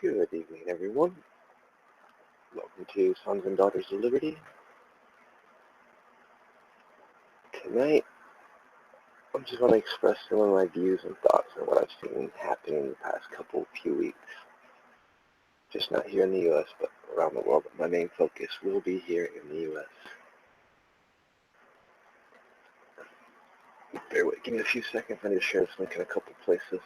Good evening, everyone. Welcome to Sons and Daughters of Liberty. Tonight, I just want to express some of my views and thoughts on what I've seen happen in the past few weeks. Just not here in the U.S., but around the world. But my main focus will be here in the U.S. Bear with, give me a few seconds. I need to share this link in a couple places.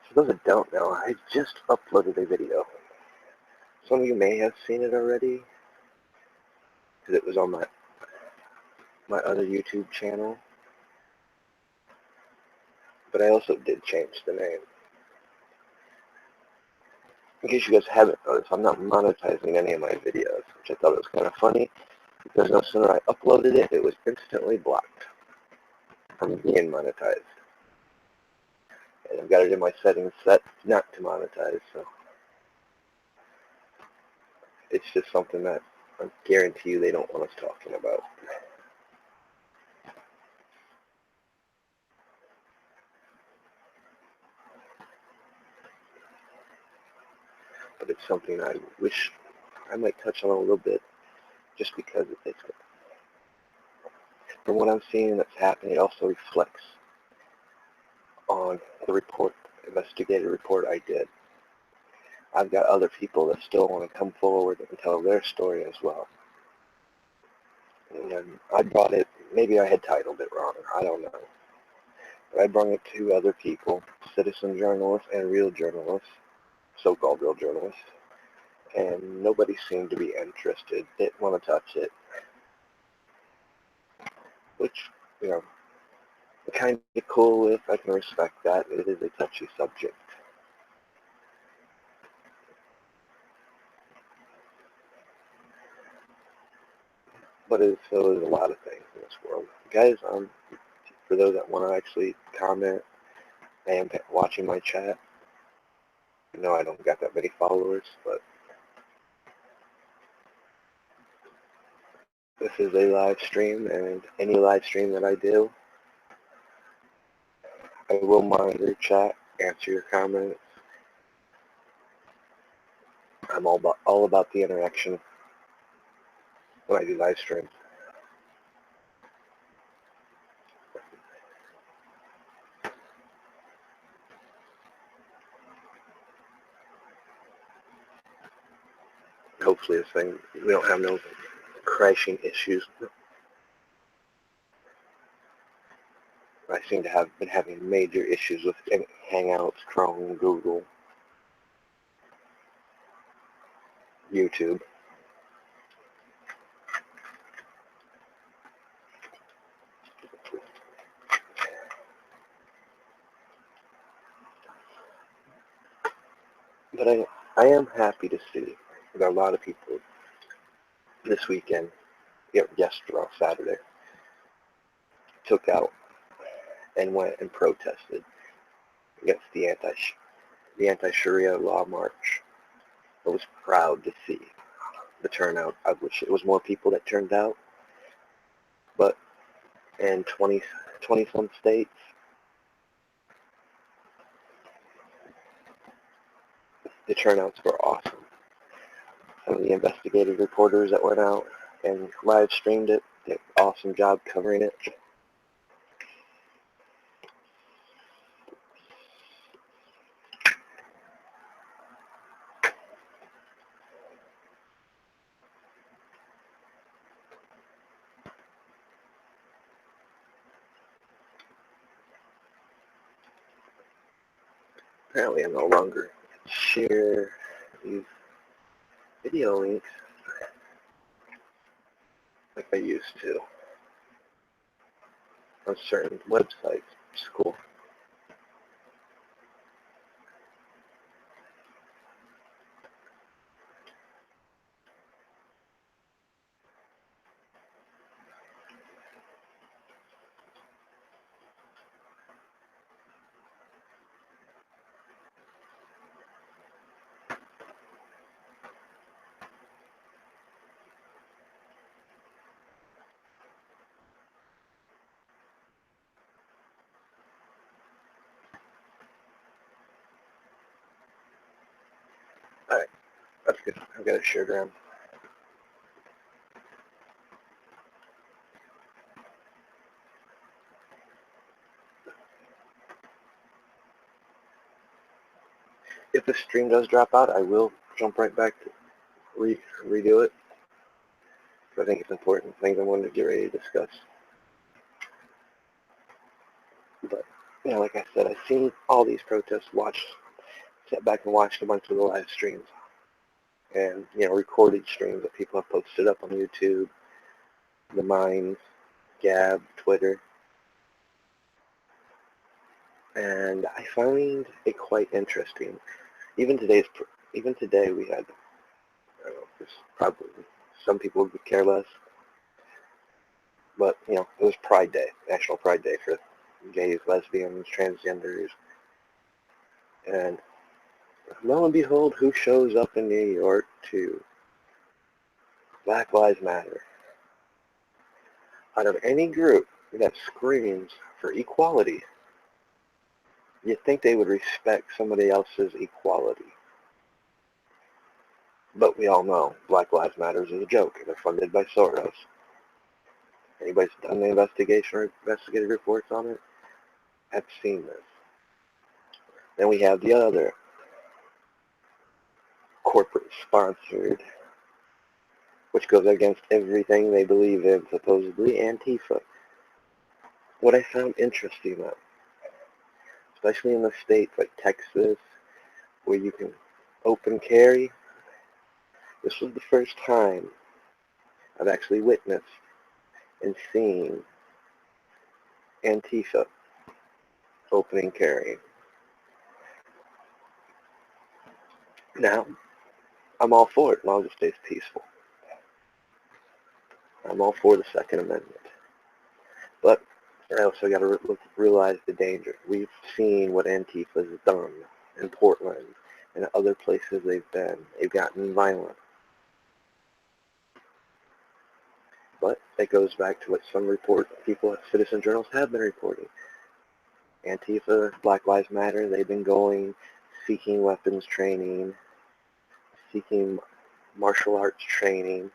For those that don't know, I just uploaded a video. Some of you may have seen it already, because it was on my other YouTube channel. But I also did change the name. In case you guys haven't noticed, I'm not monetizing any of my videos, which I thought was kind of funny, because no sooner I uploaded it, it was instantly blocked from being monetized. And I've got it in my settings set not to monetize, so it's just something that I guarantee you they don't want us talking about. But it's something I wish I might touch on a little bit, just because it's from what I'm seeing that's happening, it also reflects on the investigative report I did. I've got other people that still want to come forward and tell their story as well. And I brought it, maybe I had titled it wrong, I don't know. But I brought it to other people, citizen journalists and real journalists, so-called real journalists, and nobody seemed to be interested, didn't want to touch it, which, I'm kind of cool with. I can respect that. It is a touchy subject. But so is a lot of things in this world. Guys, for those that want to actually comment, I am watching my chat. I know I don't got that many followers, but this is a live stream, and any live stream that I do, I will monitor chat, answer your comments. I'm all about the interaction when I do live streams. Hopefully this thing, we don't have no crashing issues. I seem to have been having major issues with Hangouts, Chrome, Google, YouTube. But I am happy to see that a lot of people this weekend, yesterday, on Saturday, took out and went and protested against the anti-Sharia law march. I was proud to see the turnout. I wish it was more people that turned out, but in 20-some states, the turnouts were awesome. Some of the investigative reporters that went out and live streamed it did an awesome job covering it. Apparently I no longer share these video links like I used to. on certain websites. It's cool. Alright, that's good. I've got it shared around. If the stream does drop out, I will jump right back to redo it. I think it's important. Things I wanted to get ready to discuss. But, like I said, I've seen all these protests, sat back and watched a bunch of the live streams. And, recorded streams that people have posted up on YouTube, the Minds, Gab, Twitter. And I find it quite interesting. Even today we had, I don't know, there's probably some people would care less, but, it was Pride Day, National Pride Day for gays, lesbians, transgenders. And lo and behold, who shows up in New York to Black Lives Matter? Out of any group that screams for equality, you'd think they would respect somebody else's equality. But we all know Black Lives Matter is a joke, and they're funded by Soros. Anybody's done the investigation or investigative reports on it? I've seen this. Then we have the other corporate-sponsored, which goes against everything they believe in, supposedly Antifa. What I found interesting, though, especially in the states like Texas, where you can open carry, this was the first time I've actually witnessed and seen Antifa opening carry. Now, I'm all for it, as long as it stays peaceful. I'm all for the Second Amendment. But I also got to realize the danger. We've seen what Antifa has done in Portland and other places they've been. They've gotten violent. But it goes back to what some people at citizen journals have been reporting. Antifa, Black Lives Matter, they've been going, seeking weapons training, seeking martial arts training.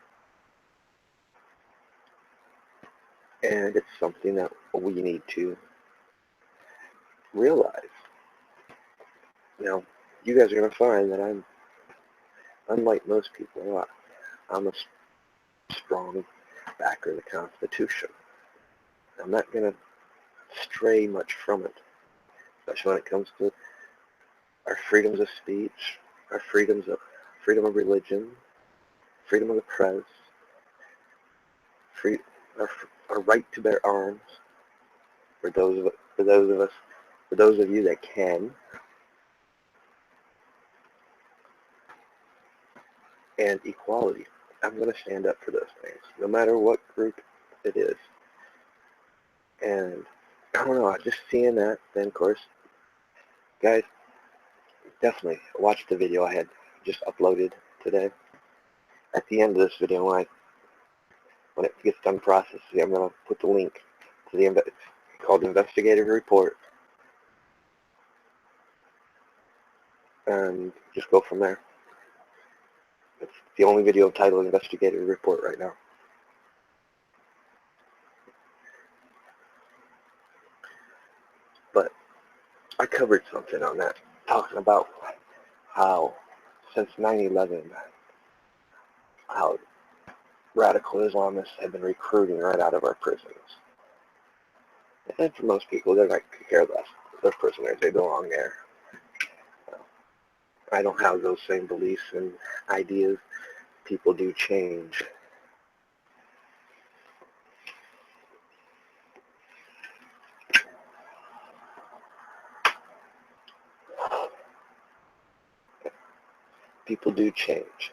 And it's something that we need to realize. You guys are going to find that I'm, unlike most people, I'm a strong backer of the Constitution. I'm not going to stray much from it, especially when it comes to our freedoms of speech, our freedom of religion, freedom of the press, our right to bear arms for those of you that can, and equality. I'm going to stand up for those things, no matter what group it is. And I don't know, just seeing that, then of course, guys, definitely watch the video I had just uploaded today. At the end of this video, when it gets done processing, I'm going to put the link to it's called Investigative Report, and just go from there. It's the only video titled Investigative Report right now. But I covered something on that, talking about how since 9/11, how radical Islamists have been recruiting right out of our prisons. And for most people, they're not care less. They're prisoners. They belong there. I don't have those same beliefs and ideas. People do change. people do change.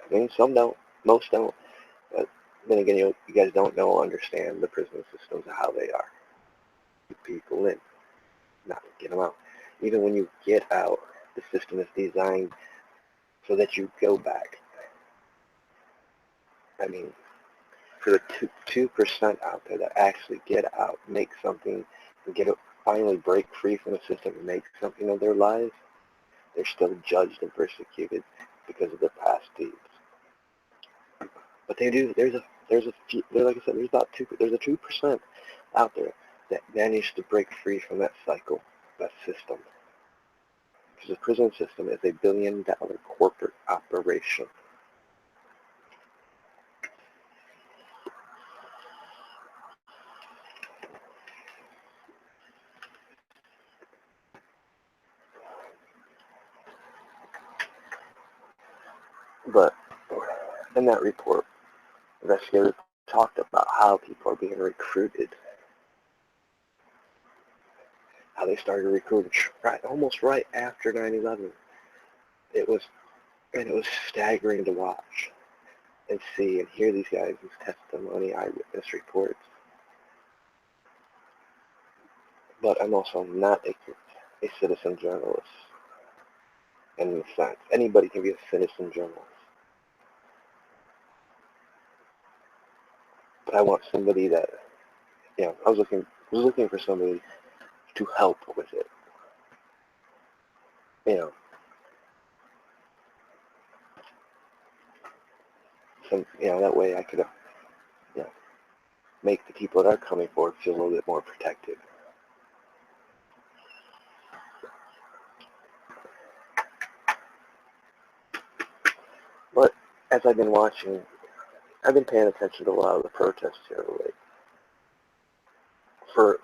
I mean, some don't, most don't. But then again, you guys don't know or understand the prison systems of how they are. Keep people in, not get them out. Even when you get out, the system is designed so that you go back. I mean, for the 2% out there that actually get out, make something, and finally break free from the system and make something of their lives, they're still judged and persecuted because of their past deeds. But they do. There's a few. Like I said, there's a 2% out there that managed to break free from that cycle, that system. Because the prison system is a billion-dollar corporate operation. But in that report, investigators talked about how people are being recruited, how they started recruiting almost right after 9/11. It was staggering to watch and see and hear these guys' testimony, eyewitness reports. But I'm also not a citizen journalist in the sense. Anybody can be a citizen journalist. But I want somebody that, I was looking for somebody to help with it. That way I could, make the people that are coming forward feel a little bit more protected. But as I've been watching, I've been paying attention to a lot of the protests here lately. For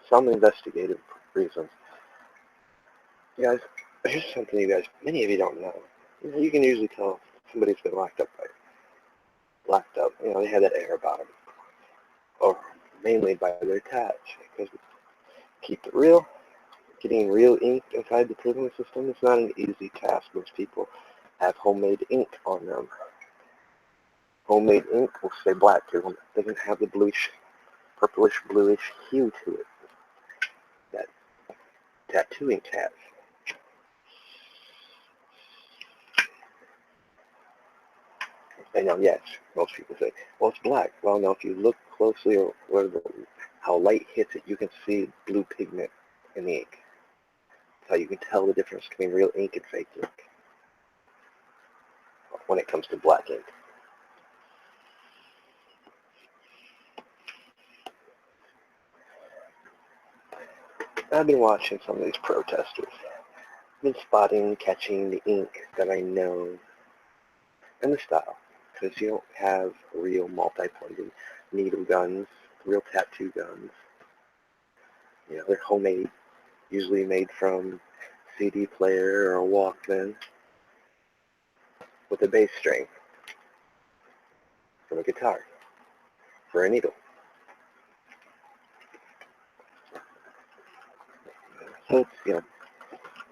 some investigative reasons. You guys, here's something many of you don't know. You can usually tell somebody's been locked up. They have that air about them. Or mainly by their tats. Because keep it real, getting real ink inside the prison system is not an easy task. Most people have homemade ink on them. Homemade ink will stay black to them. It doesn't have the bluish, purplish, bluish hue to it that tattooing has. And now, yes, most people say, well, it's black. Well, now, if you look closely or how light hits it, you can see blue pigment in the ink. That's how you can tell the difference between real ink and fake ink when it comes to black ink. I've been watching some of these protesters. I've been spotting, catching the ink that I know and the style. Because you don't have real multi-pointed needle guns, real tattoo guns. They're homemade, usually made from CD player or a Walkman with a bass string from a guitar for a needle. So it's,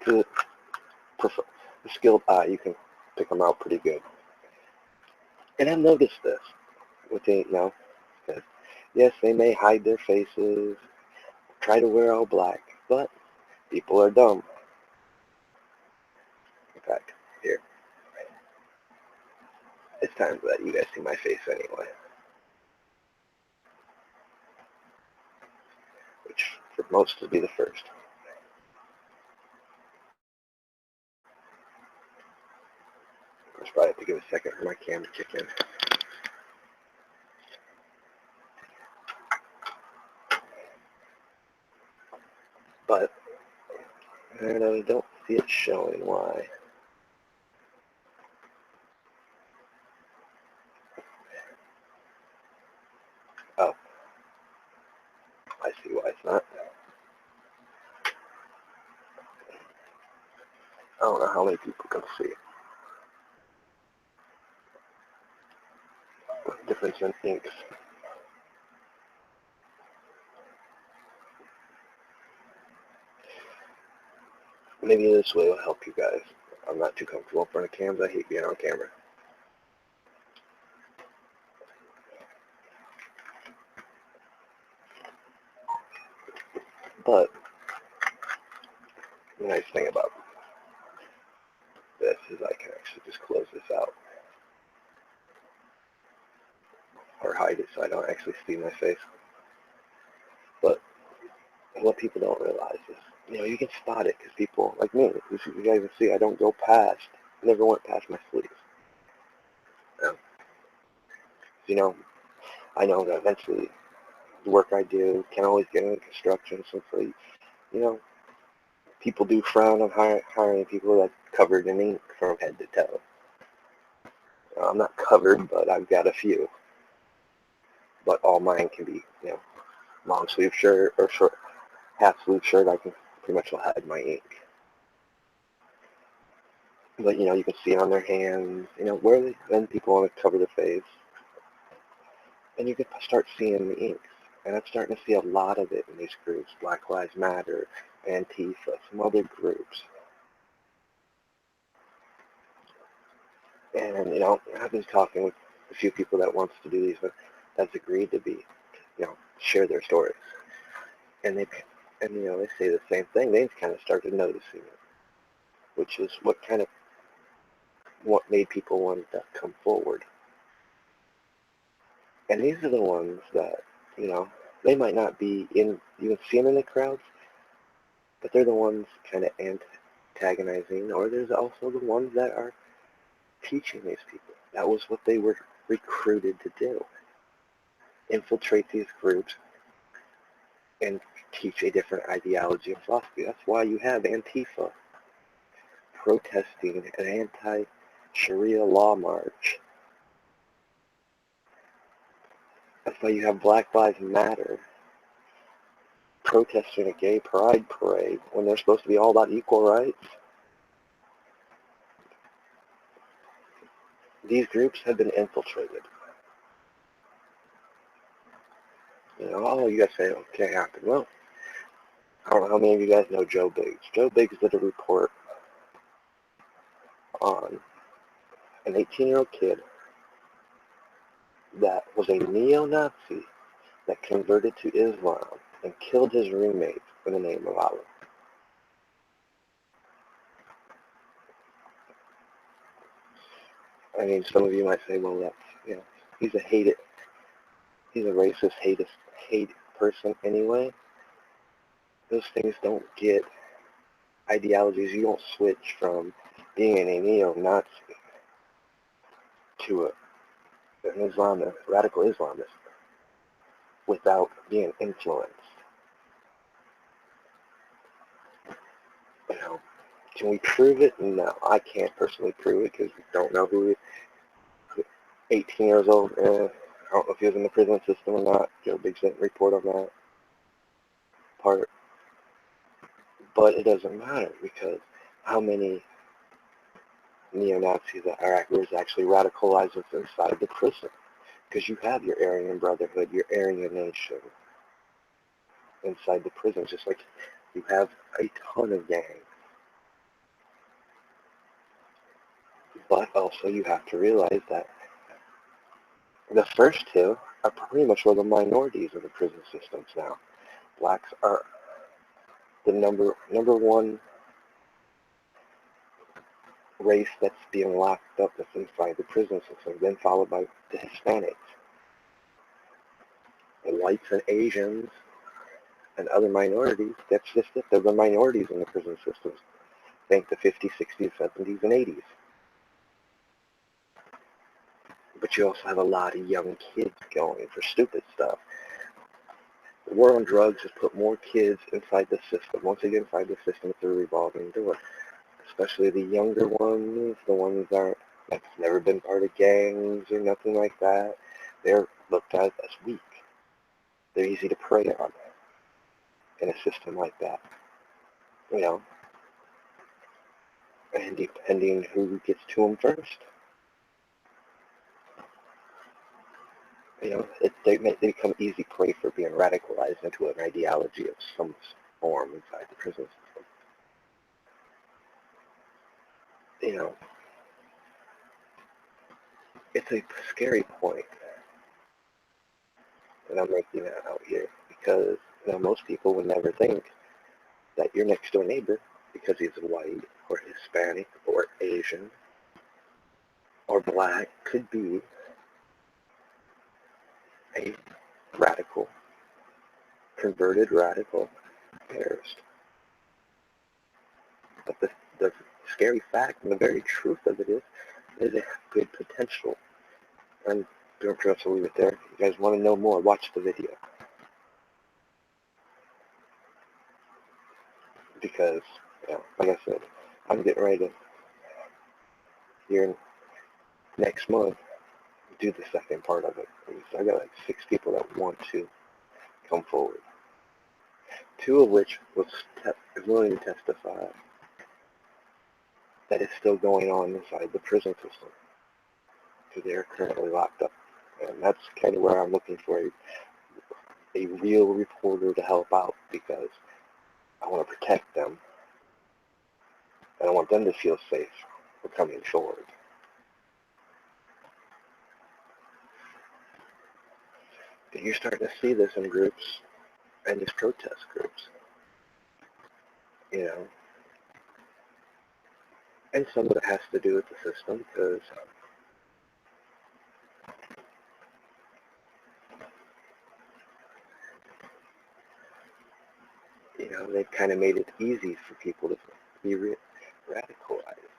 to the skilled eye, you can pick them out pretty good. And I've noticed this with the, that yes, they may hide their faces, try to wear all black, but people are dumb. In fact, here, it's time to let you guys see my face anyway. Which, for most, would be the first. Of course, probably have to give a second for my camera to kick in. But, I don't see it showing why. Oh. I see why it's not. I don't know how many people can see the difference in inks. Maybe this way will help you guys. I'm not too comfortable in front of cams. I hate being on camera. But the nice thing about this is I can actually just close this out or hide it so I don't actually see my face. But what people don't realize is, you can spot it because people like me, you guys can see I don't go past, never went past my sleeves. I know that eventually the work I do can always get into construction, so people do frown on hiring people that's covered in ink from head to toe. I'm not covered, but I've got a few. But all mine can be, long sleeve shirt or short half sleeve shirt. I can pretty much hide my ink. But you can see it on their hands. Then people want to cover their face, and you can start seeing the inks. And I'm starting to see a lot of it in these groups: Black Lives Matter, Antifa, some other groups. And I've been talking with a few people that wants to do these, but that's agreed to be, share their stories. And they say the same thing. They've kind of started noticing it, which is what made people want to come forward. And these are the ones that, they might not be you can see them in the crowds, but they're the ones kind of antagonizing, or there's also the ones that are teaching these people. That was what they were recruited to do. Infiltrate these groups and teach a different ideology and philosophy. That's why you have Antifa protesting an anti-Sharia law march. That's why you have Black Lives Matter protesting a gay pride parade when they're supposed to be all about equal rights. These groups have been infiltrated. You guys say, it can't happen. Well, I don't know how many of you guys know Joe Biggs. Joe Biggs did a report on an 18-year-old kid that was a neo-Nazi that converted to Islam and killed his roommate in the name of Allah. I mean, some of you might say, well, that's, he's a racist, hate person anyway. Those things don't get ideologies. You don't switch from being a neo-Nazi to an Islamist, radical Islamist, without being influenced. Can we prove it? No, I can't personally prove it because we don't know who 18 years old. I don't know if he was in the prison system or not. Joe Biggs didn't report on that part. But it doesn't matter because how many neo-Nazis were actually radicalized inside the prison? Because you have your Aryan Brotherhood, your Aryan Nation inside the prison, just like you have a ton of gangs. But also you have to realize that the first two are pretty much where the minorities of the prison systems now. Blacks are the number one race that's being locked up that's inside the prison system, then followed by the Hispanics. The whites and Asians and other minorities, that's just it. They're the minorities in the prison systems. Think the 50s, 60s, 70s, and 80s. But you also have a lot of young kids going for stupid stuff. The war on drugs has put more kids inside the system. Once they get inside the system, it's a revolving door. Especially the younger ones, the ones that's never been part of gangs or nothing like that. They're looked at as weak. They're easy to prey on in a system like that. And depending who gets to them first. They become easy prey for being radicalized into an ideology of some form inside the prison system. you know, it's a scary point that I'm making out here because, most people would never think that your next door neighbor, because he's white or Hispanic or Asian or black, could be a radical, converted radical terrorist. But the scary fact and the very truth of it is a good potential. I'm going to leave it there. If you guys want to know more, watch the video. Because, like I said, I'm getting ready to, here next month, do the second part of it. I got like 6 people that want to come forward. 2 of which was willing to testify that it's still going on inside the prison system. Because they're currently locked up. And that's kind of where I'm looking for a real reporter to help out, because I want to protect them. And I want them to feel safe for coming forward. But you're starting to see this in groups and these protest groups. And some of it has to do with the system, because they've kind of made it easy for people to be radicalized.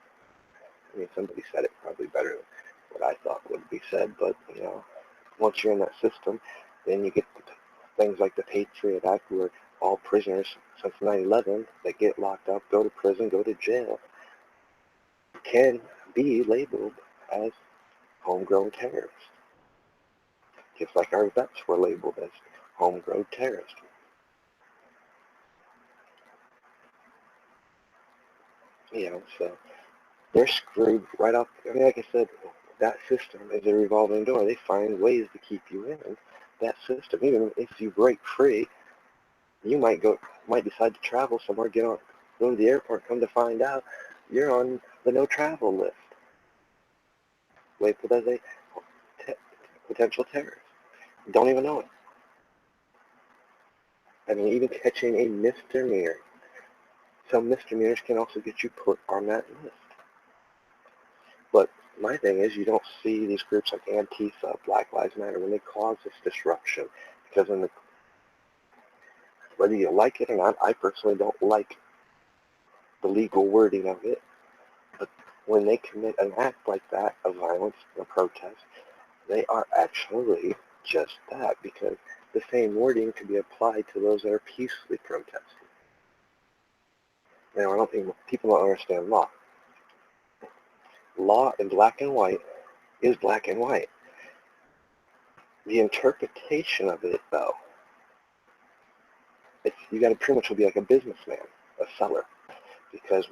I mean, somebody said it probably better than what I thought would be said, but, once you're in that system, then you get things like the Patriot Act, where all prisoners since 9/11 that get locked up, go to prison, go to jail, can be labeled as homegrown terrorists. Just like our vets were labeled as homegrown terrorists. So they're screwed right off. I mean, like I said, that system is a revolving door. They find ways to keep you in that system. Even if you break free, you might decide to travel somewhere, go to the airport, come to find out you're on the no travel list, labeled as a potential terrorist. Don't even know it. I mean, even catching a misdemeanor. Some misdemeanors can also get you put on that list. But my thing is, you don't see these groups like Antifa, Black Lives Matter, when they cause this disruption. Because whether you like it or not, I personally don't like the legal wording of it. But when they commit an act like that of violence and protest, they are actually just that, because the same wording can be applied to those that are peacefully protesting. I don't think people don't understand law. Law in black and white is black and white. The interpretation of it, though, you got to pretty much be like a businessman, a seller, because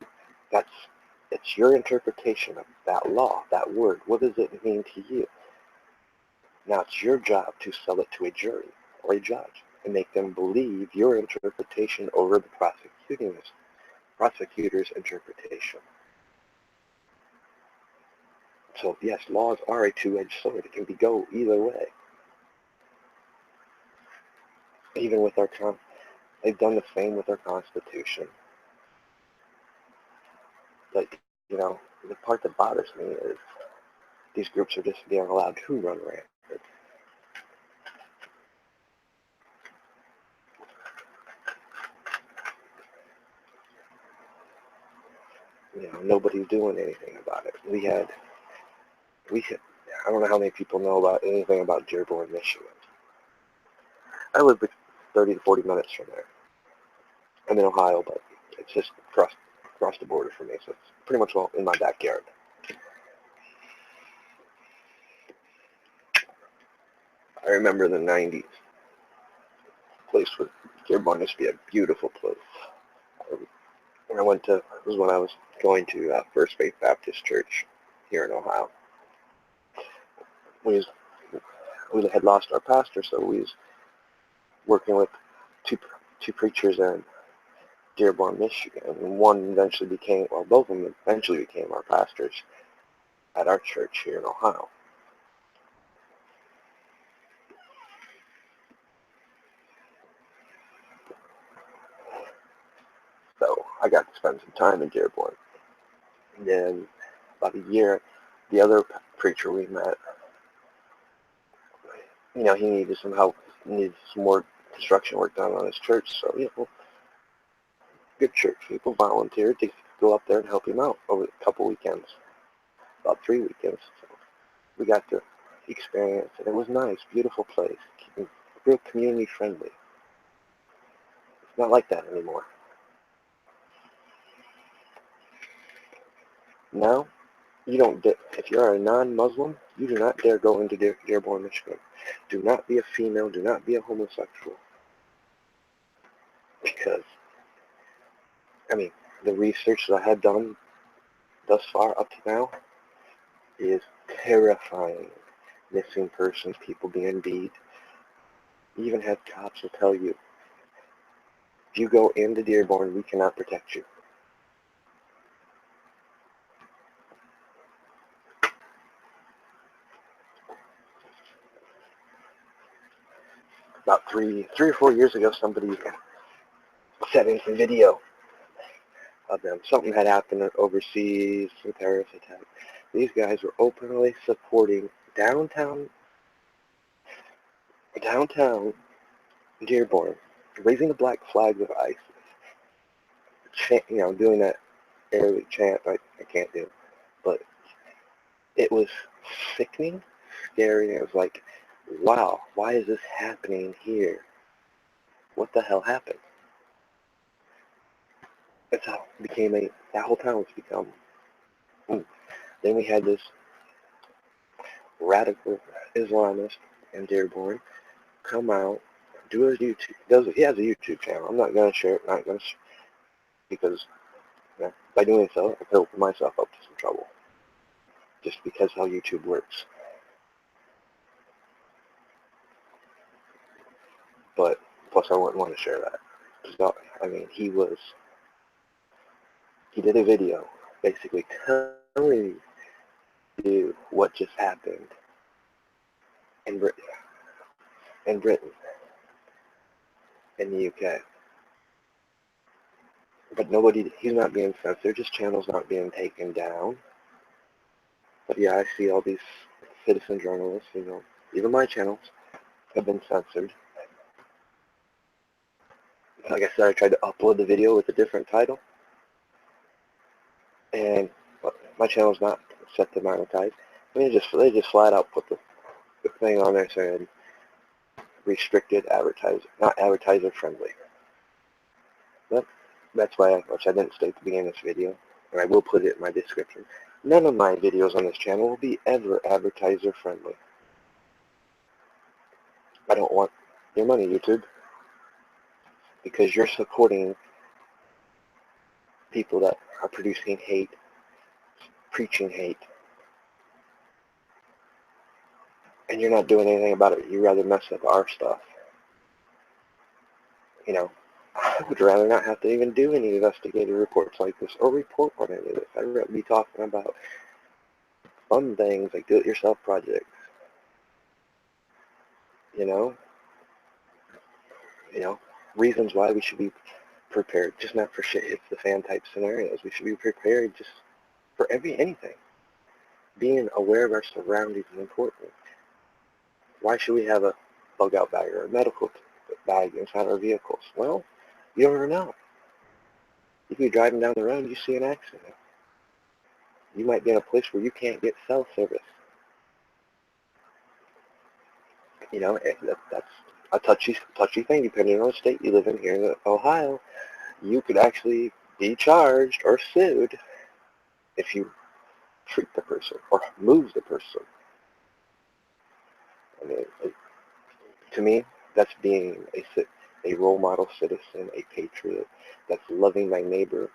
it's your interpretation of that law, that word. What does it mean to you? Now it's your job to sell it to a jury or a judge and make them believe your interpretation over the prosecutor's interpretation. So yes, laws are a two-edged sword. It can go either way. Even with they've done the same with our Constitution. But, the part that bothers me is these groups are just being allowed to run rampant. Nobody's doing anything about it. I don't know how many people know about anything about Dearborn, Michigan. I live 30 to 40 minutes from there. I'm in Ohio, but it's just across the border for me, so it's pretty much all in my backyard. I remember in the 90s, Dearborn used to be a beautiful place. When it was when I was going to First Faith Baptist Church here in Ohio. We had lost our pastor, so we was working with two preachers and Dearborn, Michigan, and one eventually became, well, both of them eventually became our pastors at our church here in Ohio. So I got to spend some time in Dearborn. And then about a year, the other preacher we met, he needed some help, needed some more construction work done on his church. So, good church people volunteered to go up there and help him out over a couple weekends, about 3 weekends. So we got to experience it. It was nice, beautiful place, real community friendly. It's not like that anymore. Now, you don't, if you're a non-Muslim, you do not dare go into Dearborn, Michigan. Do not be a female, do not be a homosexual. Because, the research that I had done thus far up to now is terrifying. Missing persons, people being beat. You even have cops will tell you, if you go into Dearborn, we cannot protect you. About three or 4 years ago, somebody sent in some video of them. Something had happened overseas, some terrorist attack. These guys were openly supporting downtown Dearborn, raising the black flag with ISIS. Doing that Arabic chant I can't do. But it was sickening, scary. It was like, wow, why is this happening here? What the hell happened? That's how it became that whole town was become. Then we had this radical Islamist in Dearborn come out, do his YouTube. He has a YouTube channel. I'm not going to share it, because by doing so, I could open myself up to some trouble. Just because how YouTube works. But plus, I wouldn't want to share that. He did a video basically telling you what just happened in Britain, in the UK. But he's not being censored. His channel's not being taken down. But yeah, I see all these citizen journalists, even my channels have been censored. Like I said, I tried to upload the video with a different title, and my channel's not set to monetize. They just flat out put the thing on there saying restricted advertiser, not advertiser friendly. But that's why, which I didn't state at the beginning of this video, and I will put it in my description. None of my videos on this channel will be ever advertiser friendly. I don't want your money, YouTube, because you're supporting people that are producing hate, preaching hate, and you're not doing anything about it. You rather mess up our stuff. I would rather not have to even do any investigative reports like this or report on any of this. I'd rather be talking about fun things like do-it-yourself projects. Reasons why we should be prepared, just not for shit hits the fan type scenarios. We should be prepared just for anything. Being aware of our surroundings is important. Why should we have a bug out bag or a medical bag inside our vehicles? Well, you don't ever know. You could be driving down the road and you see an accident. You might be in a place where you can't get cell service. That's a touchy thing depending on the state you live in. Here in Ohio, you could actually be charged or sued if you treat the person or move the person. To me, that's being a role model citizen, a patriot, that's loving my neighbor.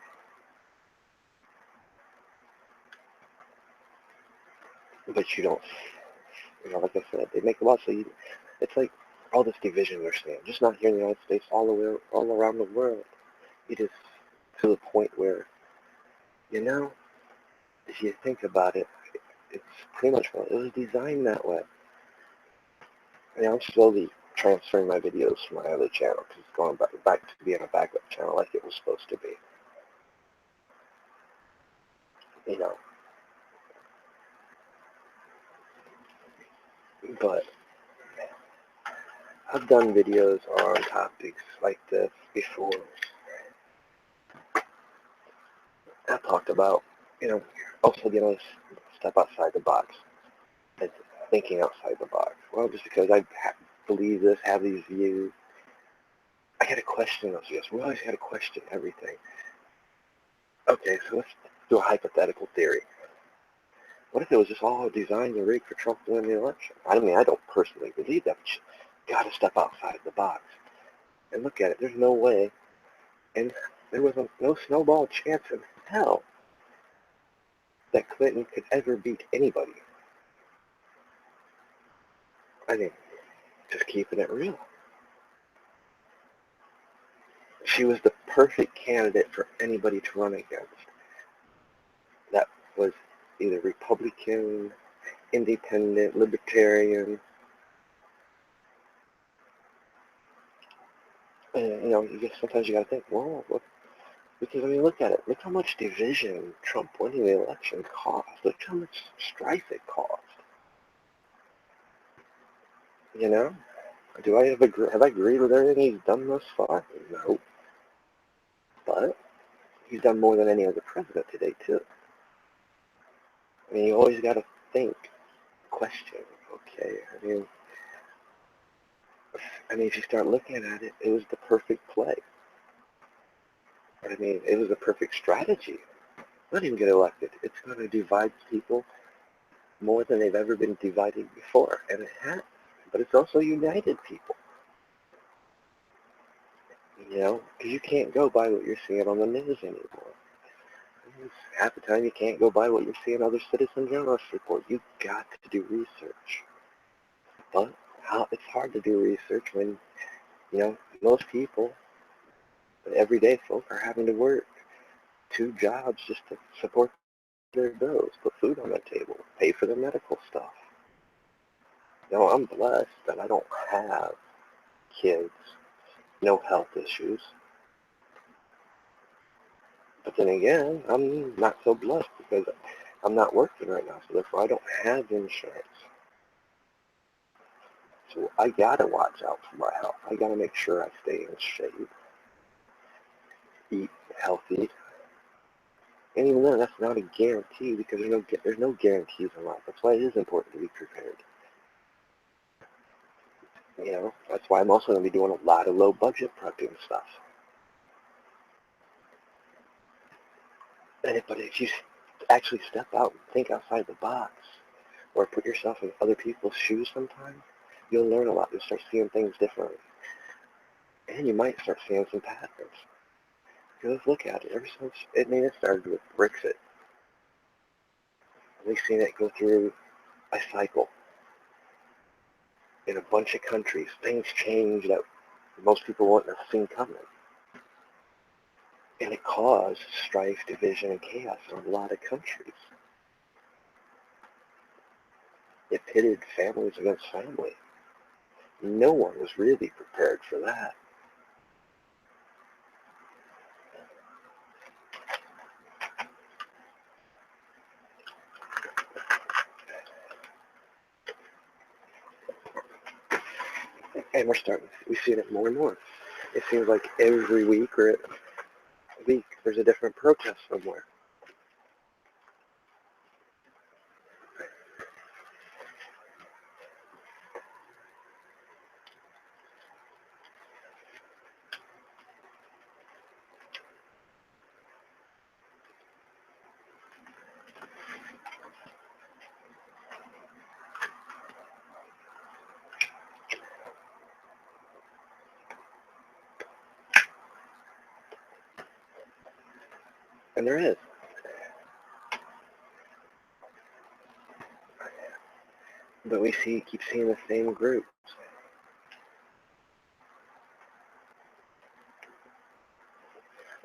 But you don't, like I said, they make a lot, so it's like all this division we're seeing, just not here in the United States, all around the world. It is to the point where, you know, if you think about it, it's pretty much, well, it was designed that way. And I'm slowly transferring my videos from my other channel because it's going back to being a backup channel like it was supposed to be. You know, but I've done videos on topics like this before. I talked about, you know, also, you know, step outside the box. And thinking outside the box. Well, just because I believe this, have these views, I got to question those views. We always got to question everything. Okay, so let's do a hypothetical theory. What if it was just all designed and rigged for Trump to win the election? I mean, I don't personally believe that, but you got to step outside the box and look at it. There's no way, and there was no snowball chance in hell that Clinton could ever beat anybody. I mean, just keeping it real. She was the perfect candidate for anybody to run against. That was either Republican, independent, libertarian. And, you know, sometimes you got to think, well, what, because I mean, look at it. Look how much division Trump winning the election cost. Look how much strife it caused. You know, have I agreed with everything he's done thus far? No, but he's done more than any other president today too. I mean, you always got to think, question. Okay, I mean, if you start looking at it, it was the perfect play. I mean, it was a perfect strategy. Not even get elected. It's going to divide people more than they've ever been divided before, and it has. But it's also united people. You know, because you can't go by what you're seeing on the news anymore. Half the time you can't go by what you're seeing other citizen journalists report. You've got to do research. But it's hard to do research when, you know, most people, everyday folk, are having to work 2 jobs just to support their bills, put food on the table, pay for their medical stuff. You know, I'm blessed that I don't have kids, no health issues. But then again, I'm not so blessed because I'm not working right now, so therefore I don't have insurance. So I gotta watch out for my health. I gotta make sure I stay in shape, eat healthy. And even then, that's not a guarantee because there's no guarantees in life. That's why it is important to be prepared. You know, that's why I'm also going to be doing a lot of low budget prepping stuff. But if you actually step out and think outside the box, or put yourself in other people's shoes sometimes, you'll learn a lot. You'll start seeing things differently. And you might start seeing some patterns. Because look at it. Ever since, it started with Brexit. We've seen it go through a cycle. In a bunch of countries, things change that most people wouldn't have seen coming. And it caused strife, division, and chaos in a lot of countries. It pitted families against family. No one was really prepared for that. And we're seeing it more and more. It seems like every week or a week there's a different protest somewhere. And there is. But we keep seeing the same groups.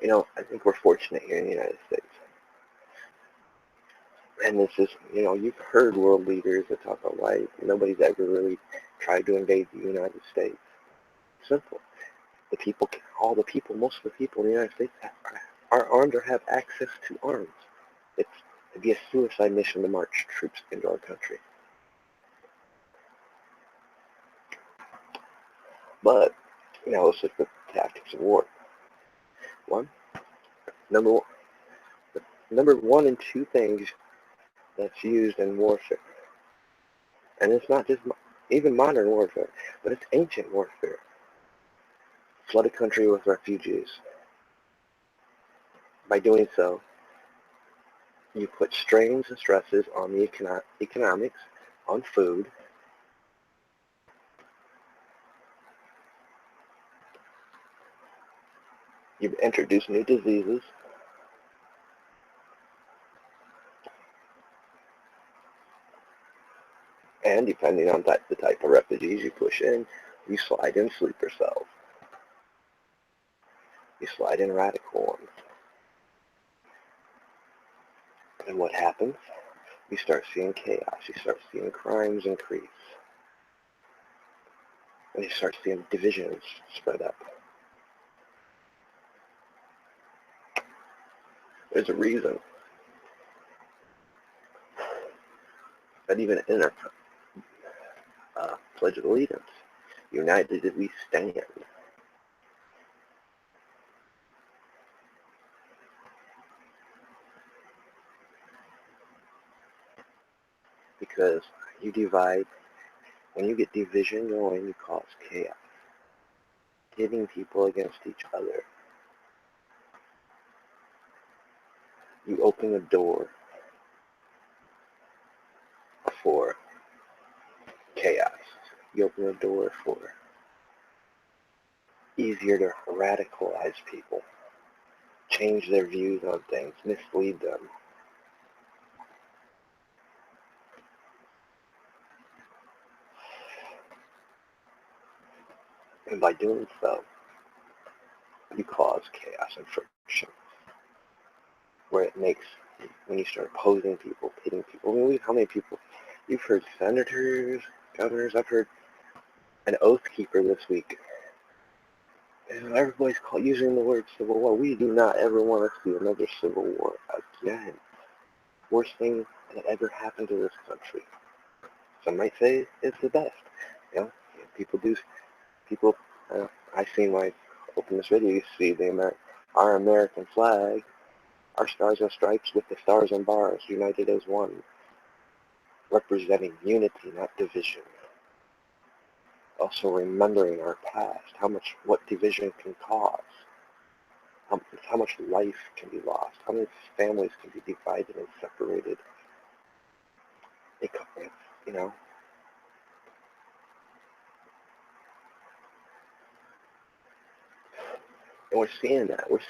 I think we're fortunate here in the United States. And this is, you've heard world leaders that talk about why nobody's ever really tried to invade the United States. Simple. Most of the people in the United States are armed or have access to arms. It'd be a suicide mission to march troops into our country. But, let's look at the tactics of war. Number one and two things that's used in warfare. And it's not just even modern warfare, but it's ancient warfare. Flood a country with refugees. By doing so, you put strains and stresses on the economics, on food, you introduce new diseases, and depending on the type of refugees you push in, you slide in sleeper cells. You slide in radical ones. And what happens? You start seeing chaos. You start seeing crimes increase. And you start seeing divisions spread up. There's a reason that even in our Pledge of Allegiance, united we stand. Because when you get division going, you cause chaos. Hitting people against each other. You open the door for chaos. You open the door for easier to radicalize people, change their views on things, mislead them. And by doing so, you cause chaos and friction. Where it makes, when you start opposing people, pitting people. I mean, how many people, you've heard senators, governors, I've heard an oath keeper this week. And everybody's using the word civil war. We do not ever want to see another civil war again. Worst thing that ever happened to this country. Some might say it's the best. People, I seen when I opened this video, you see our American flag, our stars and stripes with the stars and bars, united as one, representing unity, not division. Also remembering our past, what division can cause, how much life can be lost, how many families can be divided and separated. And we're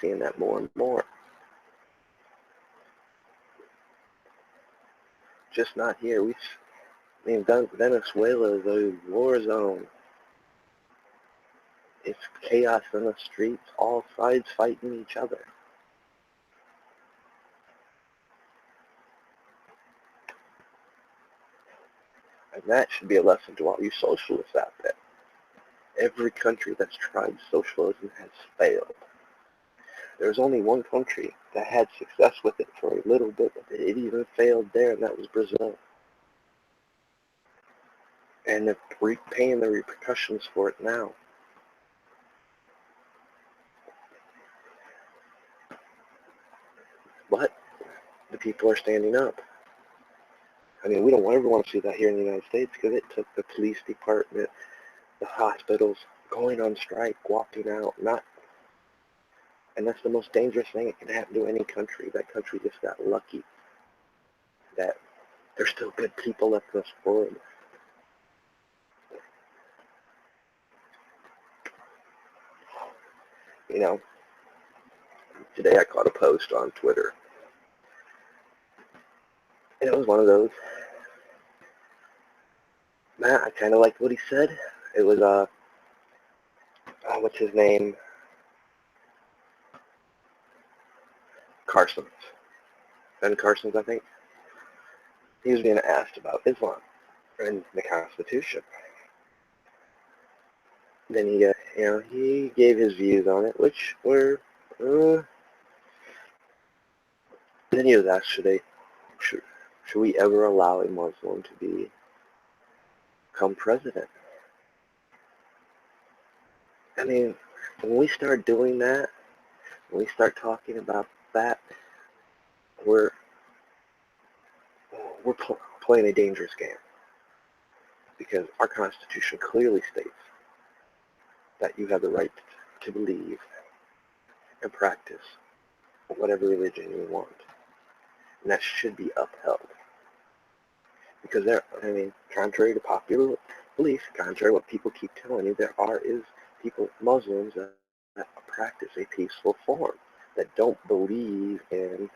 seeing that more and more. Just not here. Venezuela is a war zone. It's chaos in the streets, all sides fighting each other. And that should be a lesson to all you socialists out there. Every country that's tried socialism has failed. There's only one country that had success with it for a little bit, but it even failed there, and that was Brazil. And they're paying the repercussions for it now. But the people are standing up. I mean, we don't ever want to see that here in the United States because it took the police department, the hospitals going on strike, walking out, and that's the most dangerous thing that can happen to any country. That country just got lucky that there's still good people left in this world. Today I caught a post on Twitter, and it was one of those, I kind of liked what he said. It was, what's his name? Carson's, Ben Carson's, I think. He was being asked about Islam and the Constitution. Then he gave his views on it, which were. Then he was asked, should we ever allow a Muslim to become president? I mean, when we start doing that, when we start talking about that, we're playing a dangerous game, because our Constitution clearly states that you have the right to believe and practice whatever religion you want, and that should be upheld. Because contrary to popular belief, contrary to what people keep telling you, there is Muslims that practice a peaceful form, that don't believe in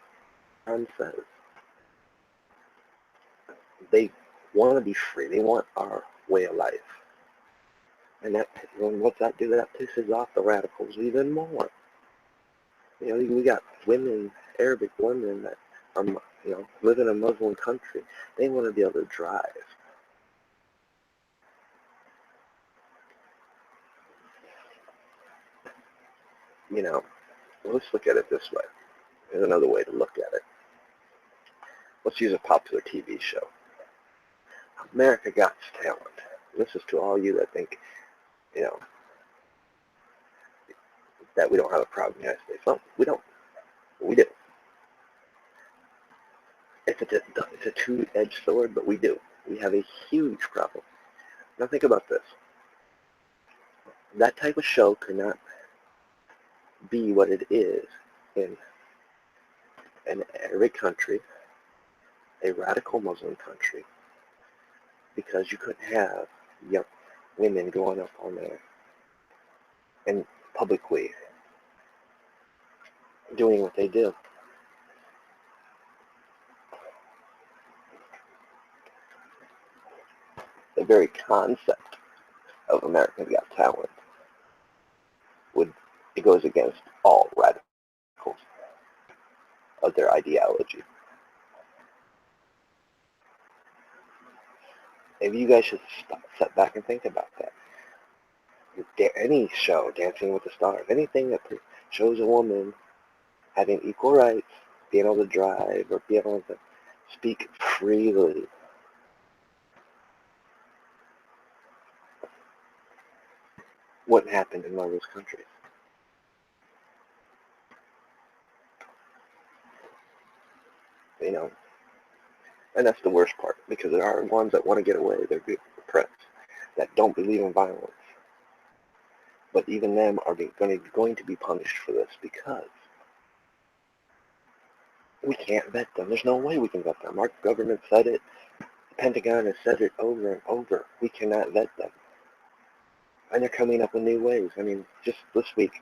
nonsense. They want to be free. They want our way of life. And what's that do? That pisses off the radicals even more. We got women, Arabic women that are, live in a Muslim country. They want to be able to drive. Let's look at it this way. There's another way to look at it. Let's use a popular TV show. America Got Talent. This is to all you that think, that we don't have a problem in the United States. No, we don't. We do. It's a two-edged sword, but we do. We have a huge problem. Now think about this. That type of show could not be what it is in an Arabic country, a radical Muslim country, because you couldn't have young women going up on there and publicly doing what they do. The very concept of America's Got Talent it goes against all radicals of their ideology. Maybe you guys should sit back and think about that. Any show, Dancing with the Stars, anything that shows a woman having equal rights, being able to drive, or being able to speak freely, wouldn't happen in one of those countries. And that's the worst part, because there are ones that want to get away. They're oppressed, that don't believe in violence. But even them are going to be punished for this, because we can't vet them. There's no way we can vet them. Our government said it. The Pentagon has said it over and over. We cannot vet them. And they're coming up with new ways. Just this week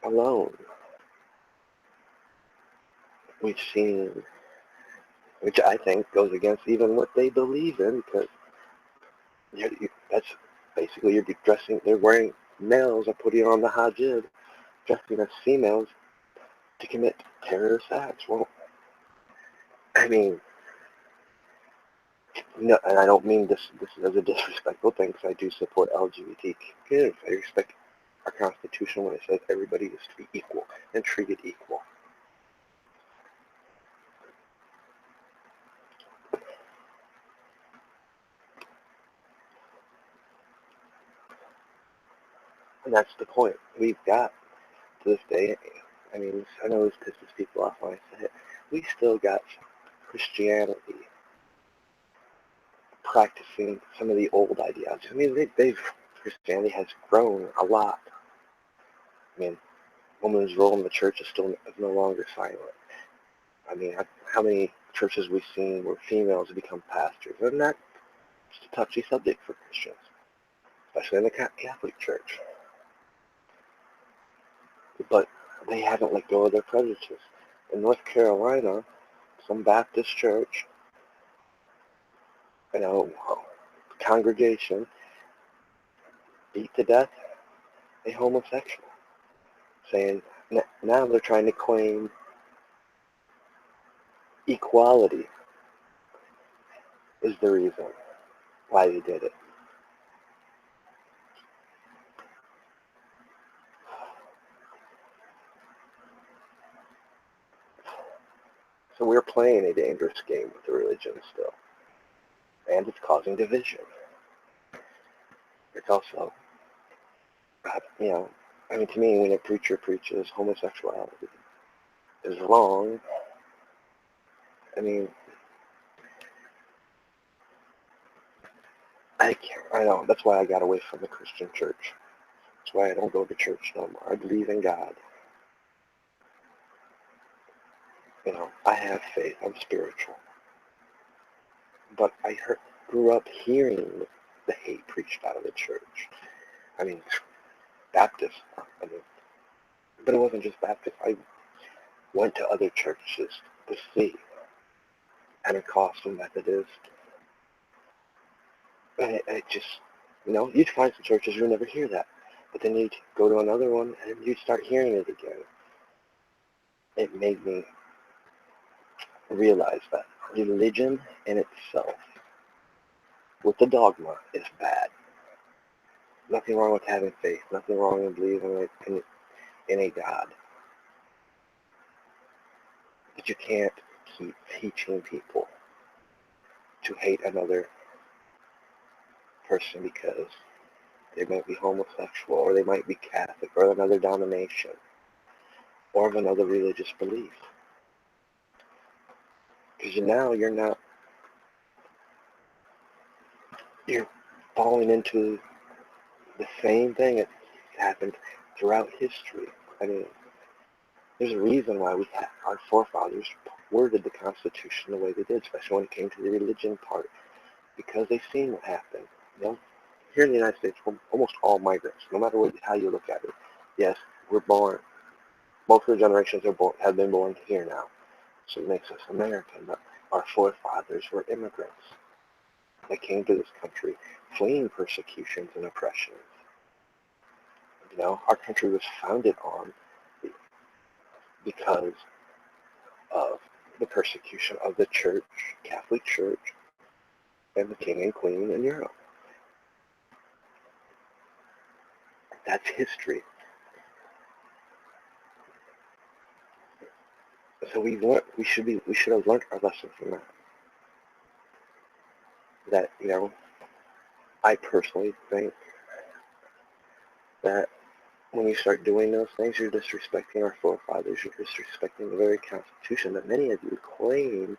alone, we've seen, which I think goes against even what they believe in, because that's basically males are putting on the hijab, dressing as females to commit terrorist acts. Well, no, and I don't mean this as a disrespectful thing, because I do support LGBT kids. I respect our Constitution when it says everybody is to be equal and treated equal. And that's the point. We've got, to this day, I know this pisses people off when I say it, we still got Christianity practicing some of the old ideologies. Christianity has grown a lot. Women's role in the church is no longer silent. How many churches we've seen where females have become pastors? And that's a touchy subject for Christians, especially in the Catholic Church. But they haven't let go of their prejudices. In North Carolina, some Baptist church, congregation beat to death a homosexual, saying now they're trying to claim Equality is the reason why they did it. So we're playing a dangerous game with the religion still. And it's causing division. It's also, I mean, to me, when a preacher preaches homosexuality is wrong, I mean, I know, that's why I got away from the Christian church. That's why I don't go to church no more. I believe in God. I have faith. I'm spiritual. But I grew up hearing the hate preached out of the church. I mean, Baptist. But it wasn't just Baptist. I went to other churches to see. Pentecostal, Methodist. And it just, you'd find some churches you never hear that. But then you'd go to another one and you'd start hearing it again. It made me realize that religion in itself, with the dogma, is bad. Nothing wrong with having faith. Nothing wrong with believing in a God. But you can't keep teaching people to hate another person because they might be homosexual, or they might be Catholic, or another denomination, or of another religious belief. Because now you're falling into the same thing that happened throughout history. I mean, there's a reason why our forefathers worded the Constitution the way they did, especially when it came to the religion part, because they've seen what happened. Here in the United States, we're almost all migrants, no matter how you look at it. Yes, we're born. Most of the generations have been born here now, so it makes us American. But our forefathers were immigrants that came to this country fleeing persecutions and oppressions. Our country was founded on because of the persecution of the church, Catholic Church, and the king and queen in Europe. That's history. So we should have learned our lesson from that. That, I personally think that when you start doing those things, you're disrespecting our forefathers. You're disrespecting the very Constitution that many of you claim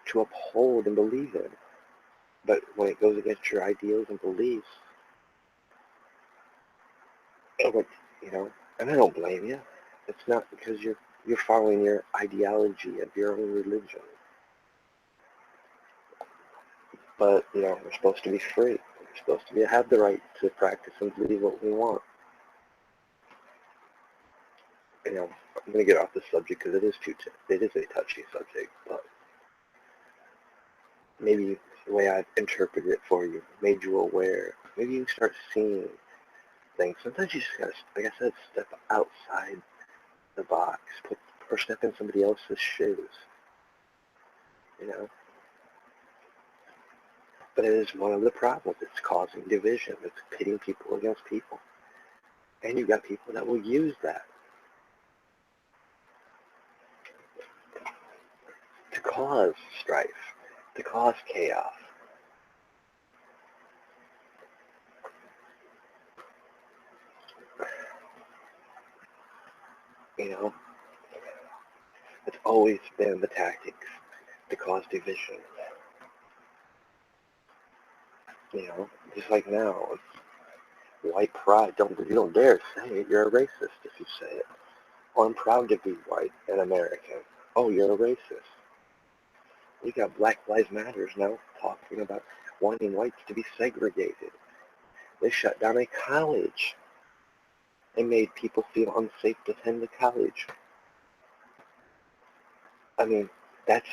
to uphold and believe in. But when it goes against your ideals and beliefs, and I don't blame you. It's not because you're following your ideology of your own religion. But, we're supposed to be free. We're supposed to have the right to practice and believe what we want. I'm going to get off the subject because it is a touchy subject, but maybe the way I've interpreted it for you made you aware. Maybe you start seeing things. Sometimes you just got to, like I said, step outside the box, or step in somebody else's shoes. But it is one of the problems. It's causing division. It's pitting people against people. And you've got people that will use that to cause strife, to cause chaos. It's always been the tactics to cause division. Just like now, white pride. You don't dare say it. You're a racist if you say it. Oh, I'm proud to be white and American. Oh, you're a racist. We got Black Lives Matters now talking about wanting whites to be segregated. They shut down a college. They made people feel unsafe to attend the college. I mean, that's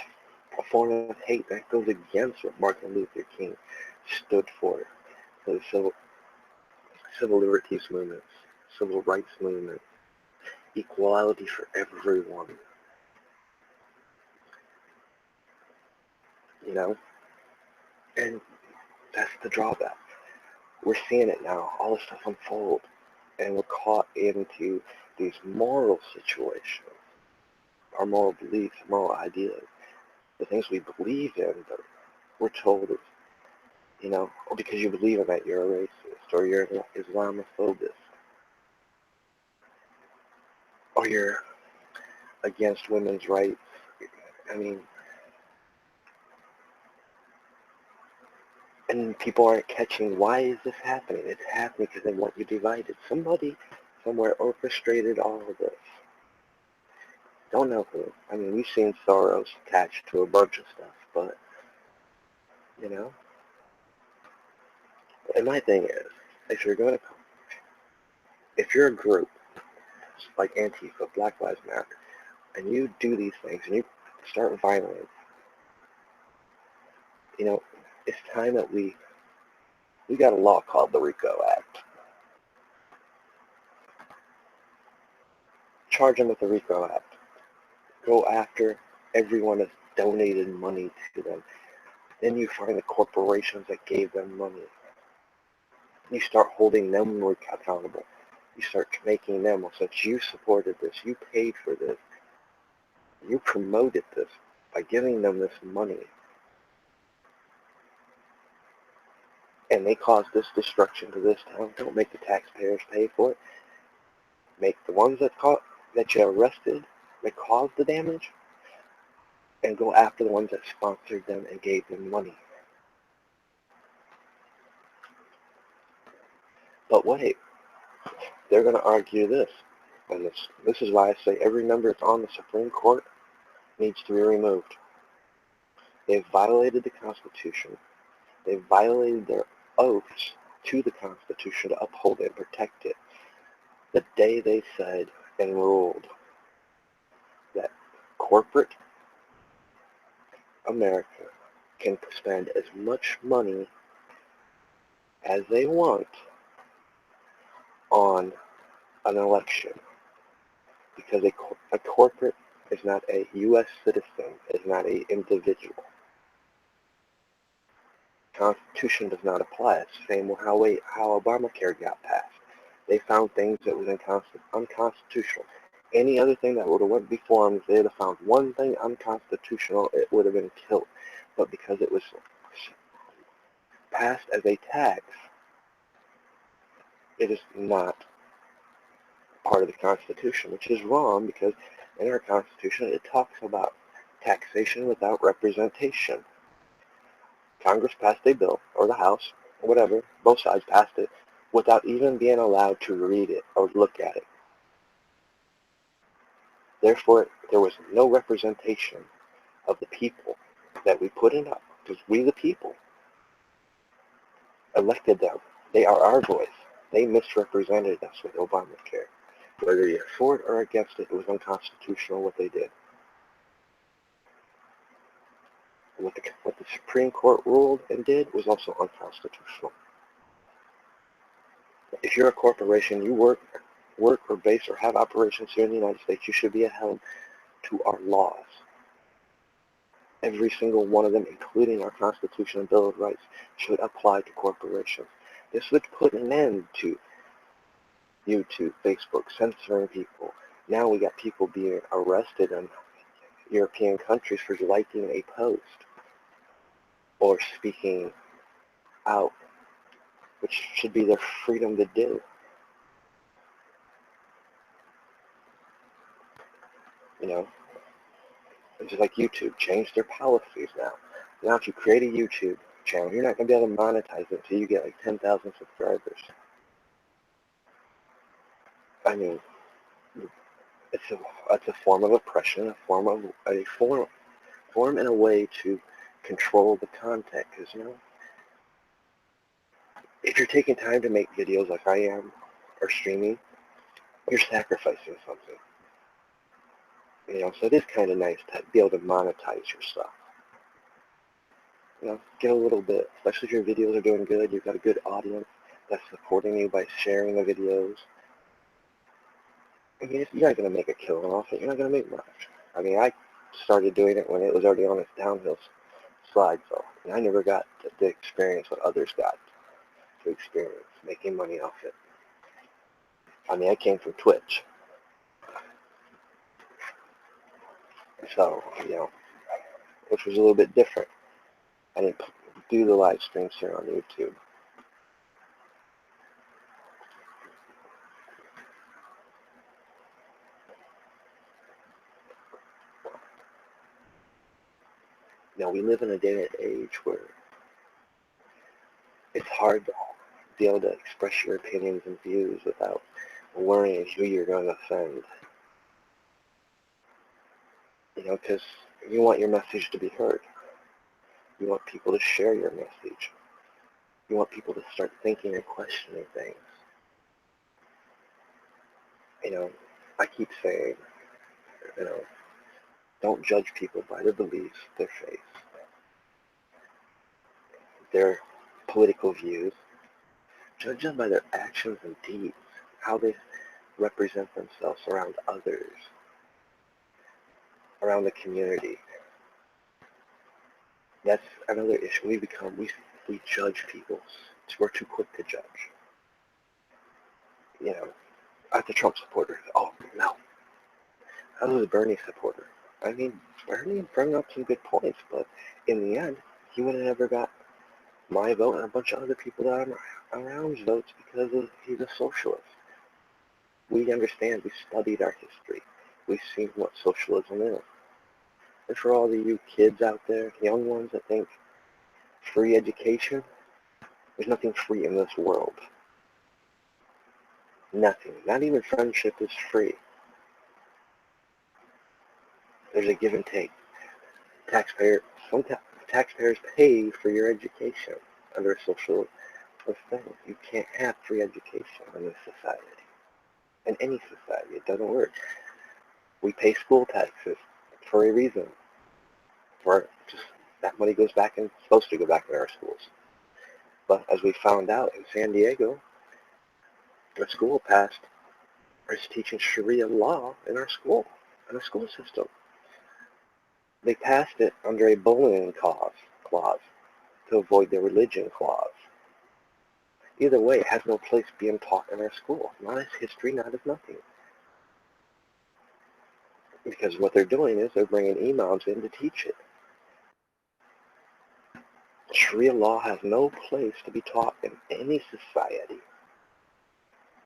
a form of hate that goes against what Martin Luther King stood for the civil liberties movements, civil rights movement, equality for everyone. you know, and that's the drawback. We're seeing it now, all this stuff unfold, and we're caught into these moral situations, our moral beliefs, moral ideas, the things we believe in that we're told is, you know, oh, because you believe in that, you're a racist, or you're an Islamophobic, or you're against women's rights. I mean, and people aren't catching, why is this happening? It's happening because they want you divided. Somebody somewhere orchestrated all of this. Don't know who. I mean, we've seen Soros attached to a bunch of stuff, but, you know. And my thing is, if you're going to, if you're a group like Antifa, Black Lives Matter, and you do these things and you start violence, you know, it's time that we got a law called the RICO Act. Charge them with the RICO Act. Go after everyone that's donated money to them. Then you find the corporations that gave them money. You start holding them more accountable. You start making them, well, since you supported this, you paid for this, you promoted this by giving them this money, and they caused this destruction to this town. Don't make the taxpayers pay for it. Make the ones that you arrested that caused the damage, and go after the ones that sponsored them and gave them money. But wait, they're going to argue this, and this is why I say every member that's on the Supreme Court needs to be removed. They've violated the Constitution. They've violated their oaths to the Constitution to uphold and protect it. The day they said and ruled that corporate America can spend as much money as they want on an election, because a corporate is not a U.S. citizen, is not an individual. Constitution does not apply. It's the same with how Obamacare got passed. They found things that was unconstitutional. Any other thing that would have went before them, if they'd have found one thing unconstitutional, it would have been killed. But because it was passed as a tax, it is not part of the Constitution, which is wrong, because in our Constitution it talks about taxation without representation. Congress passed a bill, or the House, or whatever, both sides passed it, without even being allowed to read it or look at it. Therefore, there was no representation of the people that we put in up, because we the people elected them. They are our voice. They misrepresented us with Obamacare. Whether you're for it or against it, it was unconstitutional what they did. What the Supreme Court ruled and did was also unconstitutional. If you're a corporation, you work or base or have operations here in the United States, you should be held to our laws. Every single one of them, including our Constitution and Bill of Rights, should apply to corporations. This would put an end to YouTube, Facebook, censoring people. Now we got people being arrested in European countries for liking a post or speaking out, which should be their freedom to do. You know, it's just like YouTube changed their policies now. Now if you create a YouTube channel, you're not going to be able to monetize it until you get like 10,000 subscribers. I mean, it's a form of oppression, a form and a way to control the content. Because, you know, if you're taking time to make videos like I am, or streaming, you're sacrificing something. You know, so it is kind of nice to be able to monetize your stuff. You know, get a little bit, especially if your videos are doing good, you've got a good audience that's supporting you by sharing the videos. I mean, you're not going to make a killing off it. You're not going to make much. I mean, I started doing it when it was already on its downhill slides though, and I never got to experience what others got to experience, making money off it. I mean, I came from Twitch, so, which was a little bit different. I didn't do the live streams here on YouTube. Now, we live in a day and age where it's hard to be able to express your opinions and views without worrying who you're going to offend. Because you want your message to be heard. You want people to share your message. You want people to start thinking and questioning things. I keep saying, don't judge people by their beliefs, their faith, their political views. Judge them by their actions and deeds, how they represent themselves around others, around the community. That's another issue. We judge people. We're too quick to judge. As a Trump supporter, oh no. I was a Bernie supporter. I mean, Bernie brought up some good points, but in the end, he would have never got my vote and a bunch of other people that are around votes because he's a socialist. We understand. We studied our history. We've seen what socialism is. And for all of you kids out there, young ones that think free education, there's nothing free in this world. Nothing. Not even friendship is free. There's a give and take. Some taxpayers pay for your education under a socialist thing. You can't have free education in this society. In any society, it doesn't work. We pay school taxes for a reason. That money goes back and supposed to go back in our schools. But as we found out in San Diego, a school is teaching Sharia law in our school, in the school system. They passed it under a bullying clause to avoid the religion clause. Either way, it has no place being taught in our school. Not as history, not as nothing. Because what they're doing is they're bringing imams in to teach it. Sharia law has no place to be taught in any society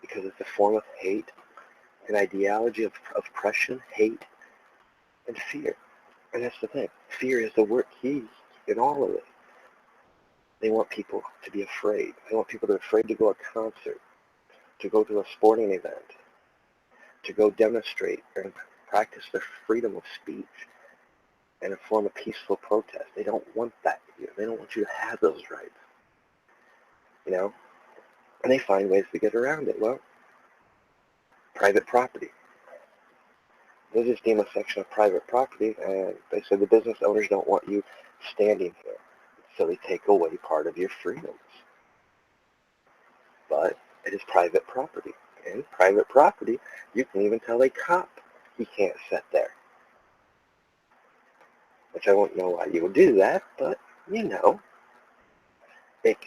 because it's a form of hate, an ideology of oppression, hate, and fear. And that's the thing. Fear is the word key in all of it. They want people to be afraid. They want people to be afraid to go to a concert, to go to a sporting event, to go demonstrate and practice their freedom of speech and a form of peaceful protest. They don't want that here. They don't want you to have those rights. And they find ways to get around it. Well, private property. They just deem a section of private property, and they say the business owners don't want you standing here. So they take away part of your freedoms. But it is private property. And private property, you can even tell a cop he can't sit there. Which I don't know why you would do that, but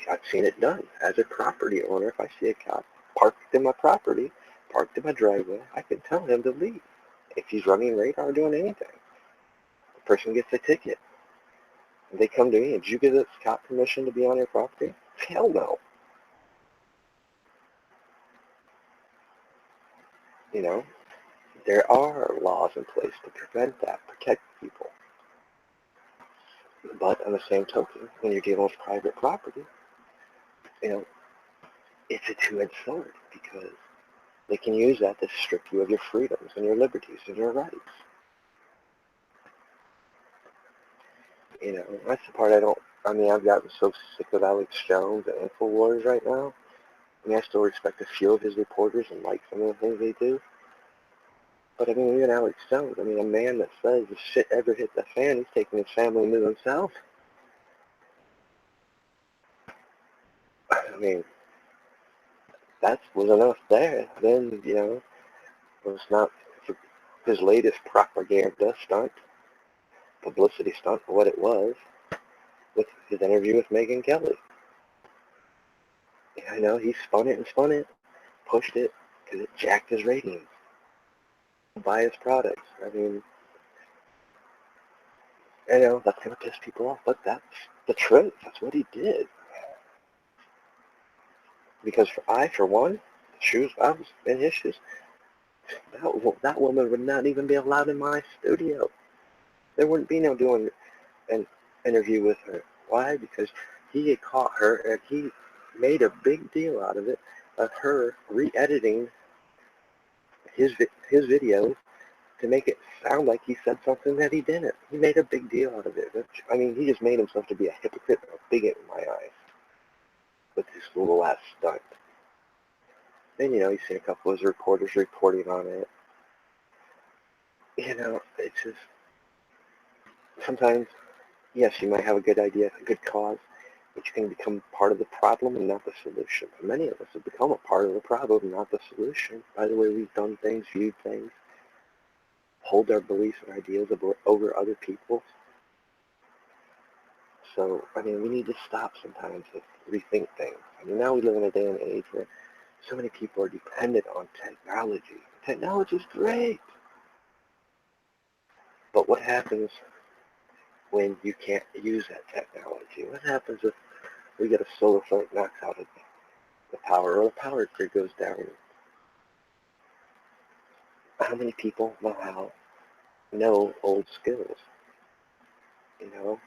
I've seen it done. As a property owner, if I see a cop parked in my property, parked in my driveway, I can tell him to leave. If he's running radar or doing anything, the person gets a ticket. And they come to me, did you give this cop permission to be on your property? Hell no. There are laws in place to prevent that, protect people. But on the same token, when you're dealing with private property, it's a two-edged sword because they can use that to strip you of your freedoms and your liberties and your rights. That's the part I've gotten so sick of Alex Jones and InfoWars right now. I still respect a few of his reporters and like some of the things they do. But even Alex Jones, a man that says if shit ever hit the fan, he's taking his family into himself. That was enough there. Then, it was not his latest propaganda stunt, publicity stunt for what it was. with his interview with Megyn Kelly. I know he spun it and spun it, pushed it, because it jacked his ratings. Buy his products. I mean, I know that's going to piss people off, but that's the truth. That's what he did. Because for one, shoes, I was in his shoes, that woman would not even be allowed in my studio. There wouldn't be no doing an interview with her. Why? Because he had caught her and he made a big deal out of it, of her re-editing his video to make it sound like he said something that he didn't. He made a big deal out of it. I mean, he just made himself to be a hypocrite and a bigot in my eyes with his little last stunt. Then, you see a couple of his reporters reporting on it. It's just, sometimes, yes, you might have a good idea, a good cause, but you can become part of the problem and not the solution. And many of us have become a part of the problem and not the solution by the way we've done things, viewed things, hold our beliefs and ideas over other people's. So, I mean, we need to stop sometimes to rethink things. I mean, now we live in a day and age where so many people are dependent on technology. Technology is great. But what happens when you can't use that technology? What happens if we get a solar flare that knocks out the power, or the power grid goes down? How many people know old skills?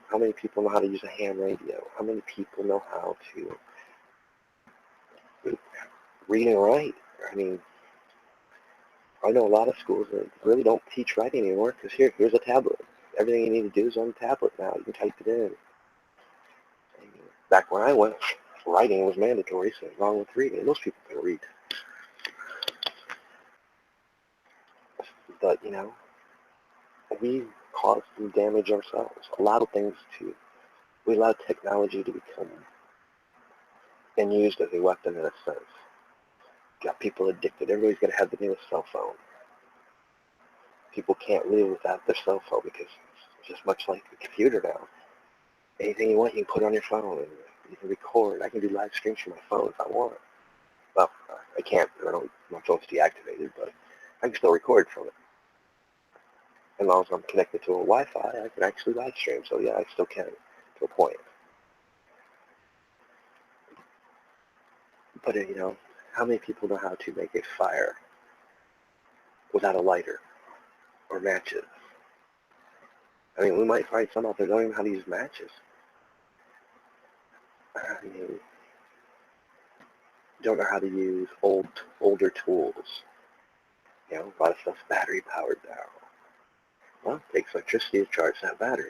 How many people know how to use a ham radio? How many people know how to read and write? I mean, I know a lot of schools that really don't teach writing anymore because here's a tablet. Everything you need to do is on the tablet now. You can type it in. And back when I went, writing was mandatory, so along with reading, most people can read. But, we caused some damage ourselves. A lot of things we allowed technology to become and used as a weapon in a sense. Got people addicted. Everybody's got to have the newest cell phone. People can't live without their cell phone because it's just much like a computer now. Anything you want, you can put on your phone and you can record. I can do live streams from my phone if I want. Well, I can't. My phone's deactivated, but I can still record from it. As long as I'm connected to a Wi-Fi, I can actually live stream. So yeah, I still can to a point. But how many people know how to make a fire without a lighter or matches? I mean, we might find some out there that don't even know how to use matches. I mean, don't know how to use older tools. A lot of stuff's battery powered now. Well, it takes electricity to charge that battery.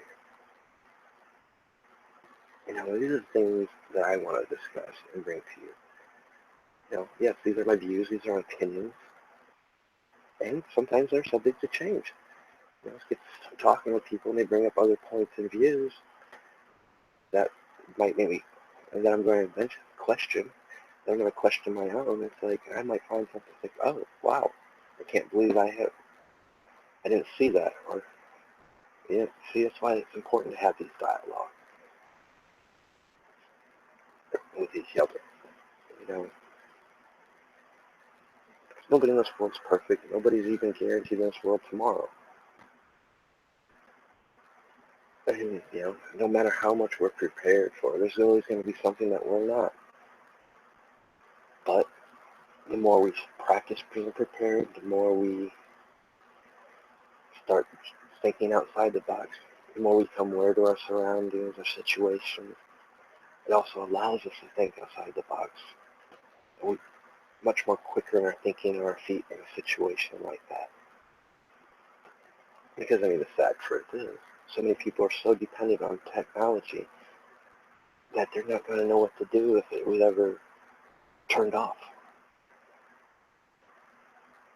These are the things that I want to discuss and bring to you. Yes, these are my views, these are my opinions, and sometimes they're subject to change. Let's get talking with people and they bring up other points and views that might maybe, and then I'm going to question. Then I'm going to question my own. It's like I might find something like, oh, wow, I can't believe I didn't see that. Or, see, that's why it's important to have these dialogues with each other. Nobody in this world's perfect. Nobody's even guaranteed in this world tomorrow. And, no matter how much we're prepared for, there's always going to be something that we're not. But the more we practice being prepared, the more we start thinking outside the box, the more we become aware to our surroundings, our situations. It also allows us to think outside the box. And we're much more quicker in our thinking and our feet in a situation like that. Because, the sad truth is, so many people are so dependent on technology that they're not going to know what to do if it was ever turned off.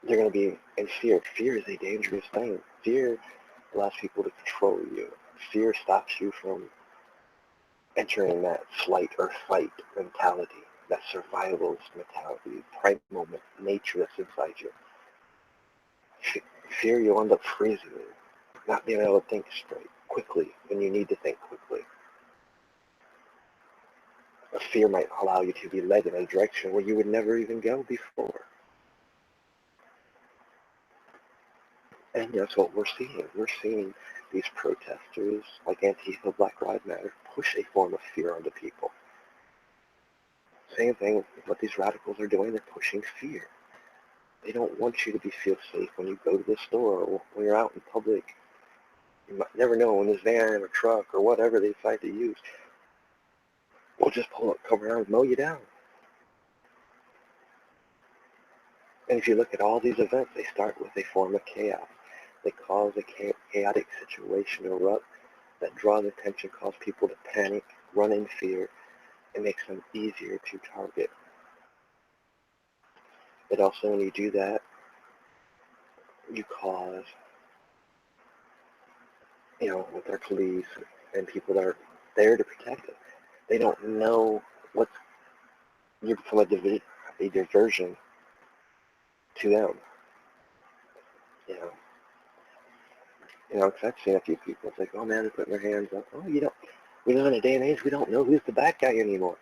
They're going to be in fear. Fear is a dangerous thing. Fear allows people to control you. Fear stops you from entering that flight or fight mentality, that survivalist mentality, primal nature that's inside you. Fear, you'll end up freezing, not being able to think straight, quickly, when you need to think quickly. Fear might allow you to be led in a direction where you would never even go before. And that's what we're seeing. We're seeing these protesters, like Antifa, Black Lives Matter, push a form of fear onto people. Same thing with what these radicals are doing. They're pushing fear. They don't want you to feel safe when you go to the store or when you're out in public. You might never know when this van or truck or whatever they decide to use will just pull up, come around, and mow you down. And if you look at all these events, they start with a form of chaos. They cause a chaotic situation to erupt that draws attention, cause people to panic, run in fear, and makes them easier to target. But also when you do that, you cause, with our police and people that are there to protect us, they don't know what's, you become a diversion to them, because I've seen a few people, it's like, oh man, they're putting their hands up. Oh, we live in a day and age, we don't know who's the bad guy anymore.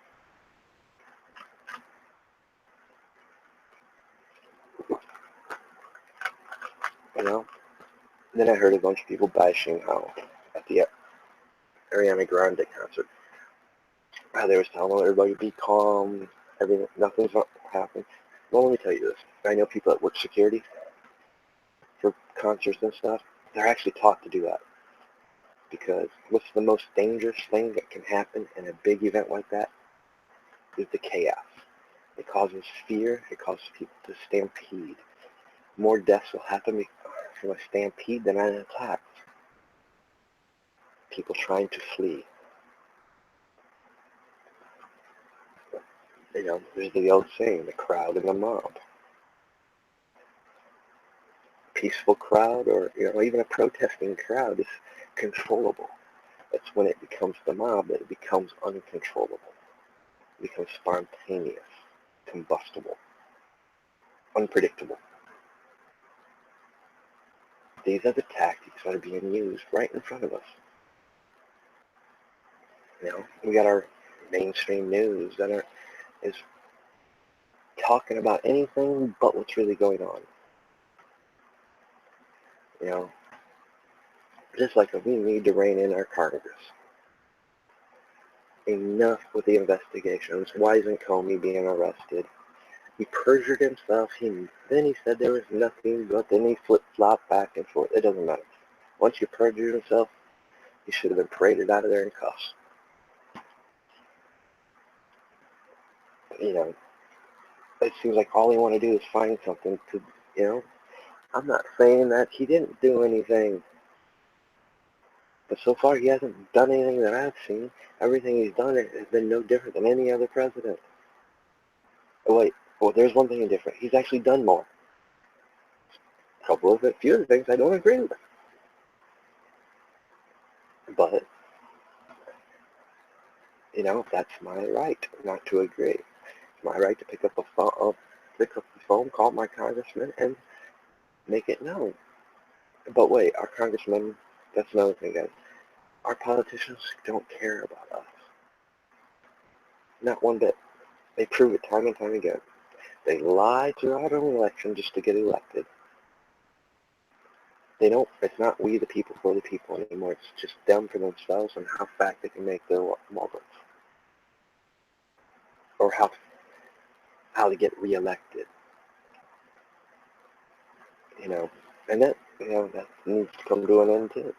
And then I heard a bunch of people bashing how at the Ariana Grande concert, how they was telling everybody be calm, nothing's not happening. Well, let me tell you this. I know people that work security for concerts and stuff. They're actually taught to do that. Because what's the most dangerous thing that can happen in a big event like that is the chaos. It causes fear. It causes people to stampede. More deaths will happen from a stampede than an attack. People trying to flee. There's the old saying, the crowd and the mob. Peaceful crowd or even a protesting crowd is controllable. It's when it becomes the mob that it becomes uncontrollable. It becomes spontaneous, combustible, unpredictable. These are the tactics that are being used right in front of us. We got our mainstream news that is talking about anything but what's really going on. Just like we need to rein in our Congress. Enough with the investigations. Why isn't Comey being arrested? He perjured himself. Then he said there was nothing, but then he flip-flopped back and forth. It doesn't matter. Once you perjure yourself, you should have been paraded out of there in cuffs. It seems like all he want to do is find something to, I'm not saying that he didn't do anything. But so far he hasn't done anything that I've seen. Everything he's done has been no different than any other president. Oh, wait. Well, there's one thing different. He's actually done more. A few of the things I don't agree with. But, that's my right not to agree. It's my right to pick up the phone, call my congressman, and make it known. But wait, our congressman, that's another thing, guys. Our politicians don't care about us. Not one bit. They prove it time and time again. They lie throughout an election just to get elected. It's not we the people for the people anymore. It's just them for themselves and how fast they can make their marbles. Or how to get reelected. And that needs to come to an end too.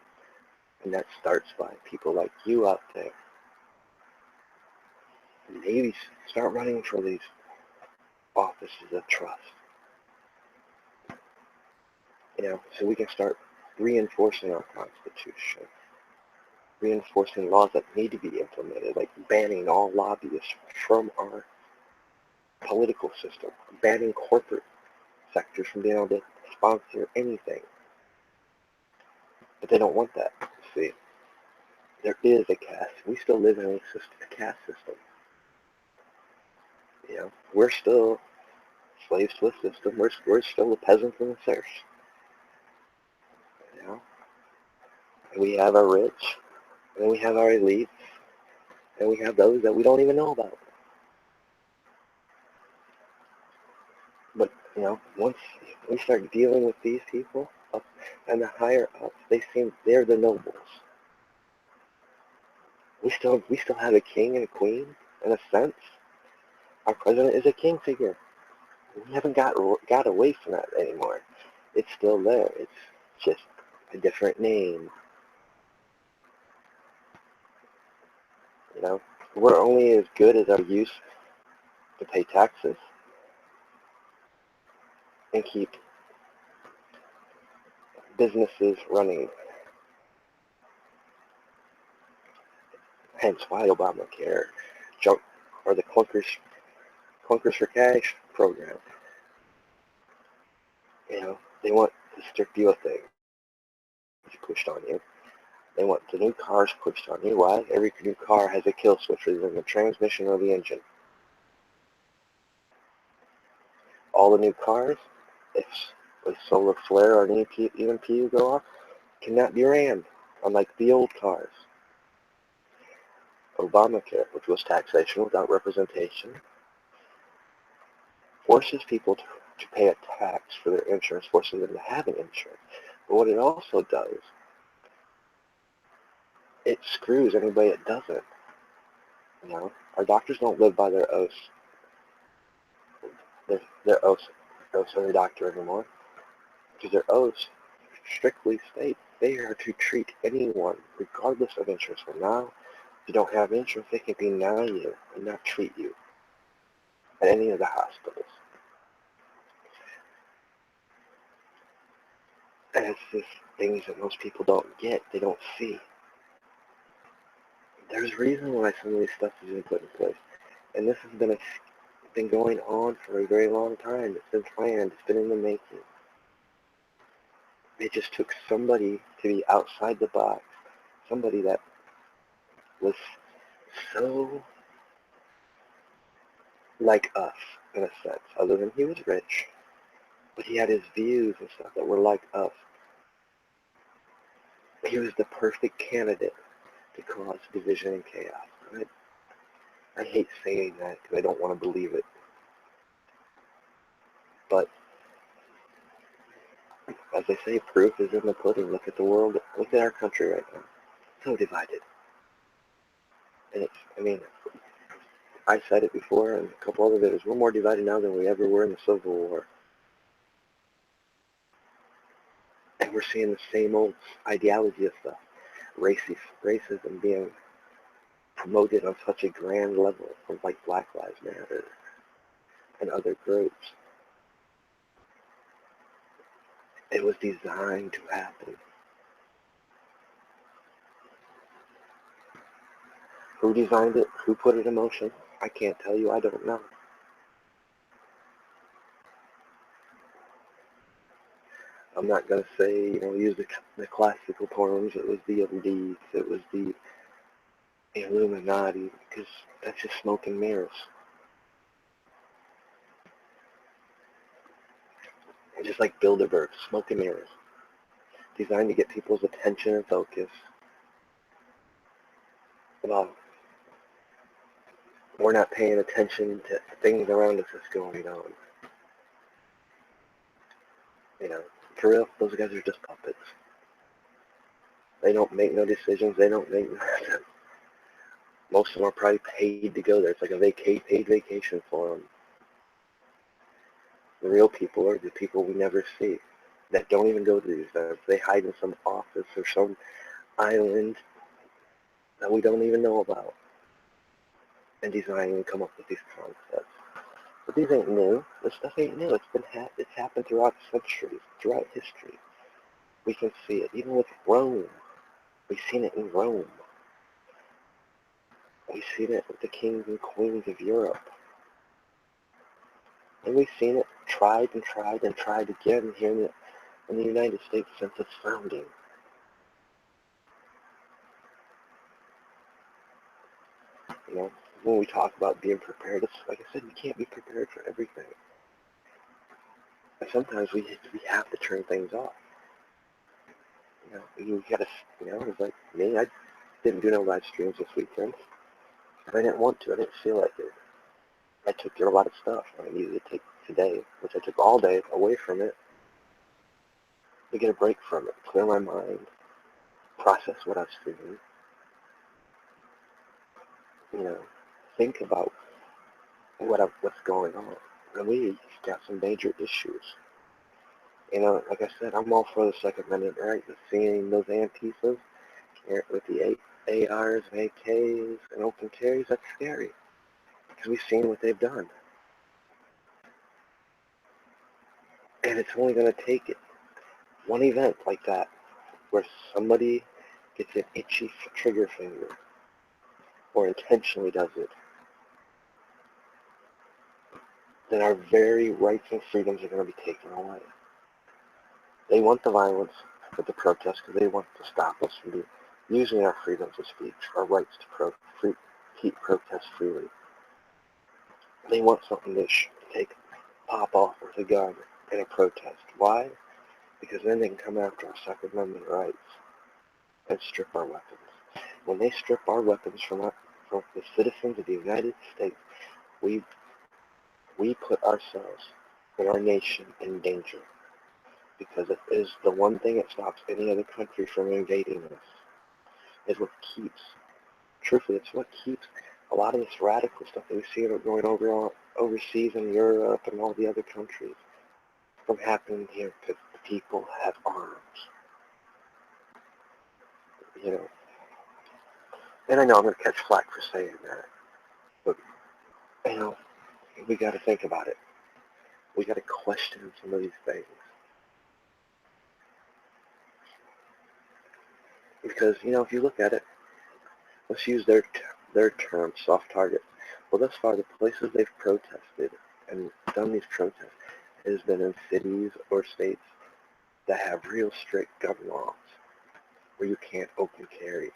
And that starts by people like you out there. Maybe start running for these offices of trust. So we can start reinforcing our Constitution, reinforcing laws that need to be implemented, like banning all lobbyists from our political system, banning corporate sectors from being able to sponsor anything. But they don't want that. See, there is a caste. We still live in a caste system. We're still slaves to the system. We're still the peasants and the serfs. We have our rich, and we have our elites, And we have those that we don't even know about. But, once we start dealing with these people up and the higher ups, they're the nobles. We still have a king and a queen, in a sense. Our president is a king figure. We haven't got away from that anymore. It's still there. It's just a different name. We're only as good as our use to pay taxes and keep businesses running. Hence why Obamacare, or the Clunkers for Cash program. They want to strip you of things pushed on you. They want the new cars pushed on you. Why? Every new car has a kill switch, either in the transmission or the engine. All the new cars, if a solar flare or an EMP go off, cannot be rammed, unlike the old cars. Obamacare, which was taxation without representation, forces people to pay a tax for their insurance, forces them to have an insurance. But what it also does, it screws anybody that doesn't. Our doctors don't live by their oaths. Their oaths of the doctor anymore, because their oaths strictly state they are to treat anyone, regardless of insurance. Well, now, if you don't have insurance, they can deny you and not treat you at any of the hospitals. And it's just things that most people don't get, they don't see. There's a reason why some of these stuff has been put in place. And this has been going on for a very long time. It's been planned. It's been in the making. It just took somebody to be outside the box, somebody that was so like us, in a sense, other than he was rich, but he had his views and stuff that were like us. He was the perfect candidate to cause division and chaos. I hate saying that because I don't want to believe it. But as they say, proof is in the pudding. Look at the world. Look at our country right now. So divided. And I said it before in a couple other videos. We're more divided now than we ever were in the Civil War. And we're seeing the same old ideology of stuff. Racism being promoted on such a grand level, from like Black Lives Matter and other groups. It was designed to happen. Who designed it? Who put it in motion? I can't tell you. I don't know. I'm not going to say, use the classical terms. It was the elites. It was the Illuminati, because that's just smoke and mirrors. Just like Bilderberg, smoke and mirrors. Designed to get people's attention and focus. Well, we're not paying attention to things around us that's going on. For real, those guys are just puppets. They don't make no decisions. They don't make nothing. Most of them are probably paid to go there. It's like a paid vacation for them. The real people are the people we never see, that don't even go to these events. They hide in some office or some island that we don't even know about, and design and come up with these concepts. But these ain't new. This stuff ain't new. It's happened throughout centuries, throughout history. We can see it. Even with Rome. We've seen it in Rome. We've seen it with the kings and queens of Europe. And we've seen it tried and tried and tried again here in the United States since its founding. When we talk about being prepared, it's like I said, we can't be prepared for everything. And sometimes we have to turn things off. You gotta, it's like me, I didn't do no live streams this weekend. I didn't want to. I didn't feel like it. I took a lot of stuff I needed to take today, which I took all day away from it to get a break from it, clear my mind, process what I was feeling, think about what's going on. And we got some major issues. Like I said, I'm all for the Second Amendment, right? But seeing those Antifas with the ARs and AKs and open carries, that's scary. Because we've seen what they've done. And it's only going to take one event like that, where somebody gets an itchy trigger finger, or intentionally does it, then our very rights and freedoms are going to be taken away. They want the violence for the protests because they want to stop us from using our freedoms of speech, our rights to protest freely. They want something to pop off with a gun in a protest. Why? Because then they can come after our Second Amendment rights and strip our weapons. When they strip our weapons from the citizens of the United States, we put ourselves and our nation in danger, because it is the one thing that stops any other country from invading us. Truthfully, it's what keeps a lot of this radical stuff that we see going overseas in Europe and all the other countries from happening here, because the people have arms. And I know I'm going to catch flack for saying that, but, we got to think about it. We got to question some of these things. Because, if you look at it, let's use their term, soft target. Well, thus far, the places they've protested and done these protests has been in cities or states that have real strict gun laws, where you can't open carry.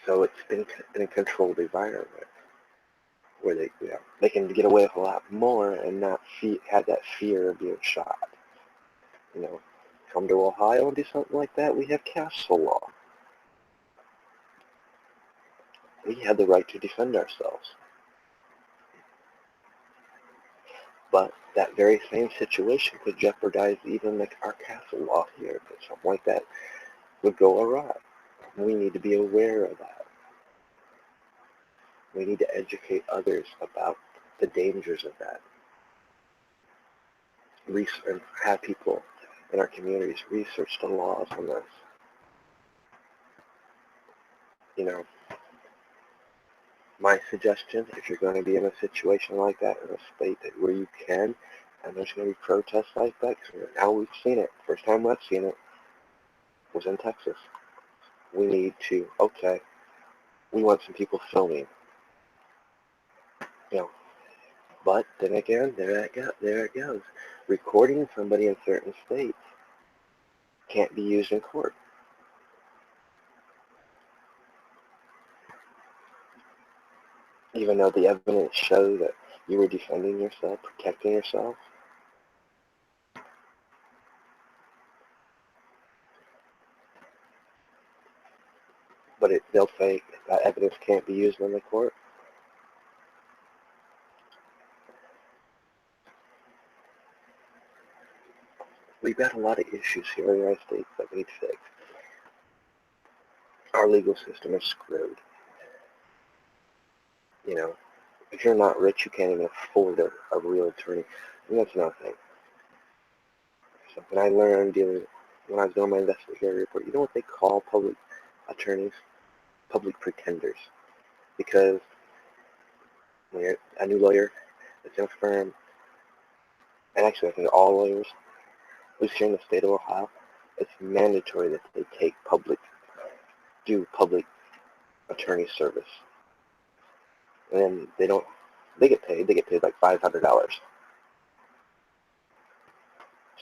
So it's been in a controlled environment where they can get away with a lot more and not have that fear of being shot. Come to Ohio and do something like that, we have castle law. We have the right to defend ourselves. But that very same situation could jeopardize even our castle law here, but something like that would go awry. We need to be aware of that. We need to educate others about the dangers of that. And have people in our communities research the laws on this. My suggestion, if you're going to be in a situation like that in a state where you can, and there's going to be protests like that, because now we've seen it. First time I've seen it was in Texas. We need to, we want some people filming. But then again, there it goes. Recording somebody in certain states can't be used in court. Even though the evidence shows that you were defending yourself, protecting yourself. But they'll say that evidence can't be used in the court. We've got a lot of issues here in the United States that we need to fix. Our legal system is screwed. If you're not rich, you can't even afford a real attorney. And that's another thing. Something I learned when I was doing my investigative report, you know what they call public attorneys? Public pretenders. Because when you're a new lawyer that's in a firm, and actually I think all lawyers, at least here in the state of Ohio, it's mandatory that they do public attorney service. And they get paid like $500.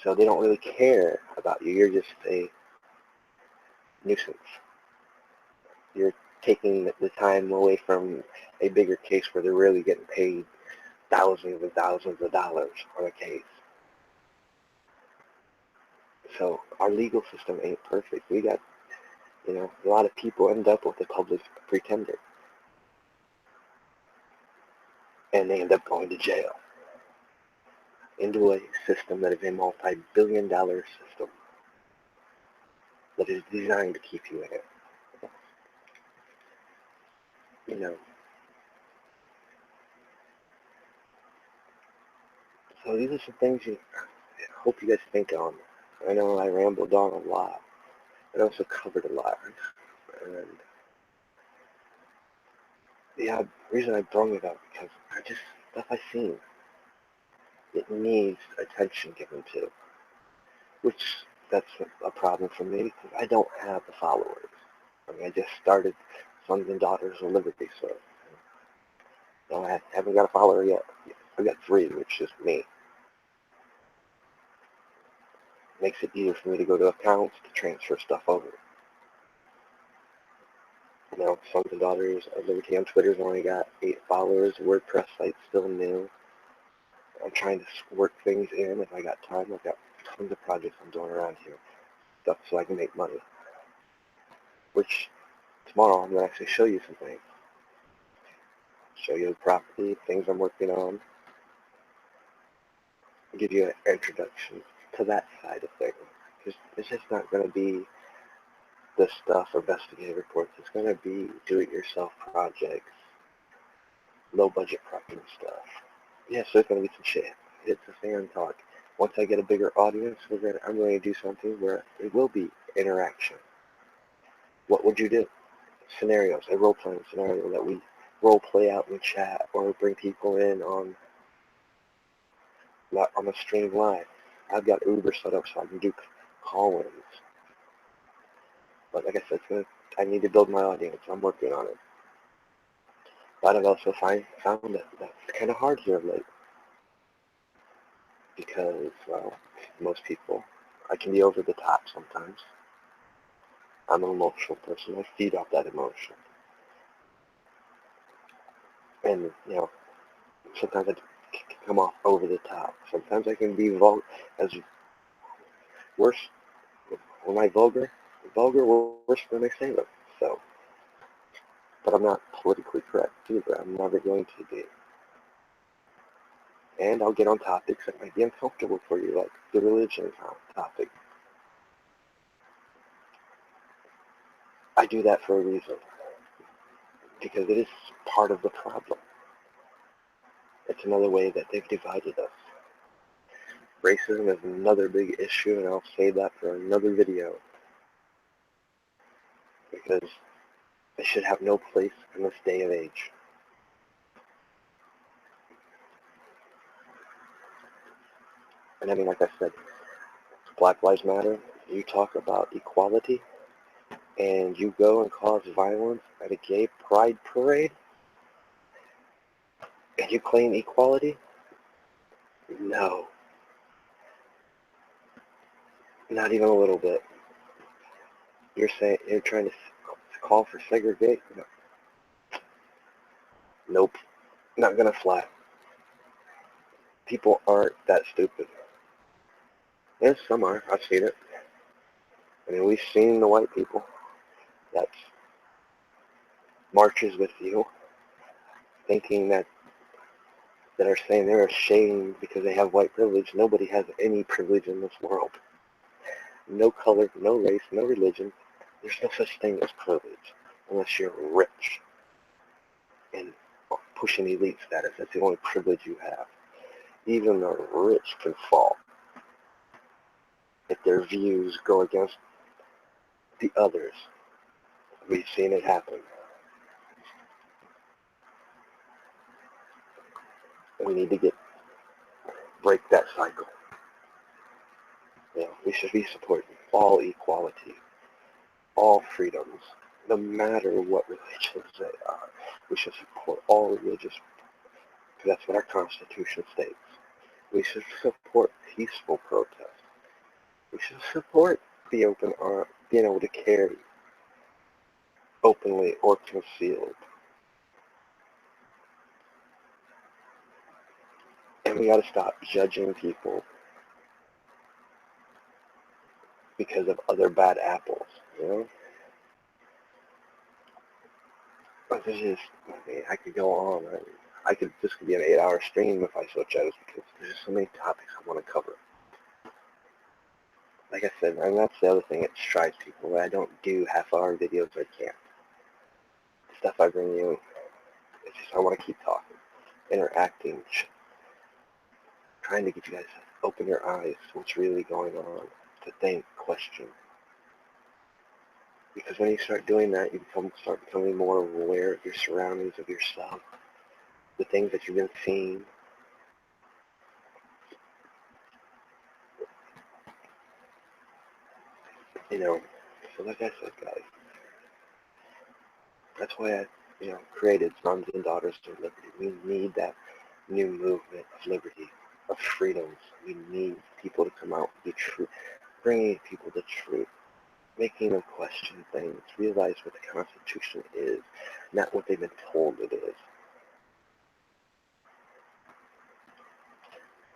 So they don't really care about you. You're just a nuisance. You're taking the time away from a bigger case where they're really getting paid thousands and thousands of dollars on a case. So our legal system ain't perfect. We got You know, a lot of people end up with a public pretender, and they end up going to jail into a system that is a multi-billion-dollar system that is designed to keep you in it. You know, so these are some things I hope you guys think on. I know I rambled on a lot. I also covered a lot. And yeah, the reason I brought it up because stuff I've seen, it needs attention given to, which that's a problem for me because I don't have the followers. I mean, I just started Sons and Daughters of Liberty, so you know, I haven't got a follower yet. I've got 3, which is me. Makes it easier for me to go to accounts to transfer stuff over. You know, Sons and Daughters of Liberty on Twitter's only got 8 followers. WordPress site's still new. I'm trying to work things in if I got time. I've got tons of projects I'm doing around here, stuff so I can make money. Which tomorrow I'm gonna actually show you some things. Show you the property, things I'm working on. Give you an introduction to that side of things. Because it's just not gonna be the stuff investigative reports. It's gonna be do-it-yourself projects, low-budget prepping stuff. Yes, there's gonna be some shit. It's a fan talk. Once I get a bigger audience, I'm going to do something where it will be interaction. What would you do? Scenarios, a role-playing scenario that we role-play out in chat or bring people in on the stream live. I've got Uber set up so I can do call-ins. But like I said, I need to build my audience. I'm working on it. But I've also found that that's kind of hard here of late. Because, well, most people, I can be over the top sometimes. I'm an emotional person. I feed off that emotion. And, you know, sometimes I can come off over the top. Sometimes I can be as worse. When I vulgar worse than I say them. So, but I'm not politically correct either. I'm never going to be. And I'll get on topics that might be uncomfortable for you, like the religion topic. I do that for a reason. Because it is part of the problem. It's another way that they've divided us. Racism is another big issue, and I'll save that for another video. Because it should have no place in this day and age. And I mean, like I said, Black Lives Matter, you talk about equality, and you go and cause violence at a gay pride parade, and you claim equality? No. Not even a little bit. You're trying to call for segregation? No. Nope. Not gonna fly. People aren't that stupid. Yes, some are. I've seen it. I mean, we've seen the white people that marches with you, thinking that are saying they're ashamed because they have white privilege. Nobody has any privilege in this world. No color, no race, no religion. There's no such thing as privilege unless you're rich and pushing elite status. That's the only privilege you have. Even the rich can fall if their views go against the others. We've seen it happen. And we need to break that cycle. You know, we should be supporting all equality, all freedoms, no matter what religions they are. We should support all religious, because that's what our Constitution states. We should support peaceful protest. We should support the open arm, being able to carry openly or concealed. And we got to stop judging people because of other bad apples, you know? There's just, I mean, I could go on. This could be an 8-hour stream if I so chose, because there's just so many topics I want to cover. Like I said, and that's the other thing that strives people. When I don't do half-hour videos, I can't. The stuff I bring you, it's just I want to keep talking, interacting, trying to get you guys to open your eyes to what's really going on, to think, question. Because when you start doing that, you start becoming more aware of your surroundings, of yourself, the things that you've been seeing. You know, so like I said, guys, that's why I, created Sons and Daughters of Liberty. We need that new movement of liberty, of freedoms. We need people to come out and be true, bringing people the truth, making them question things, realize what the Constitution is, not what they've been told it is.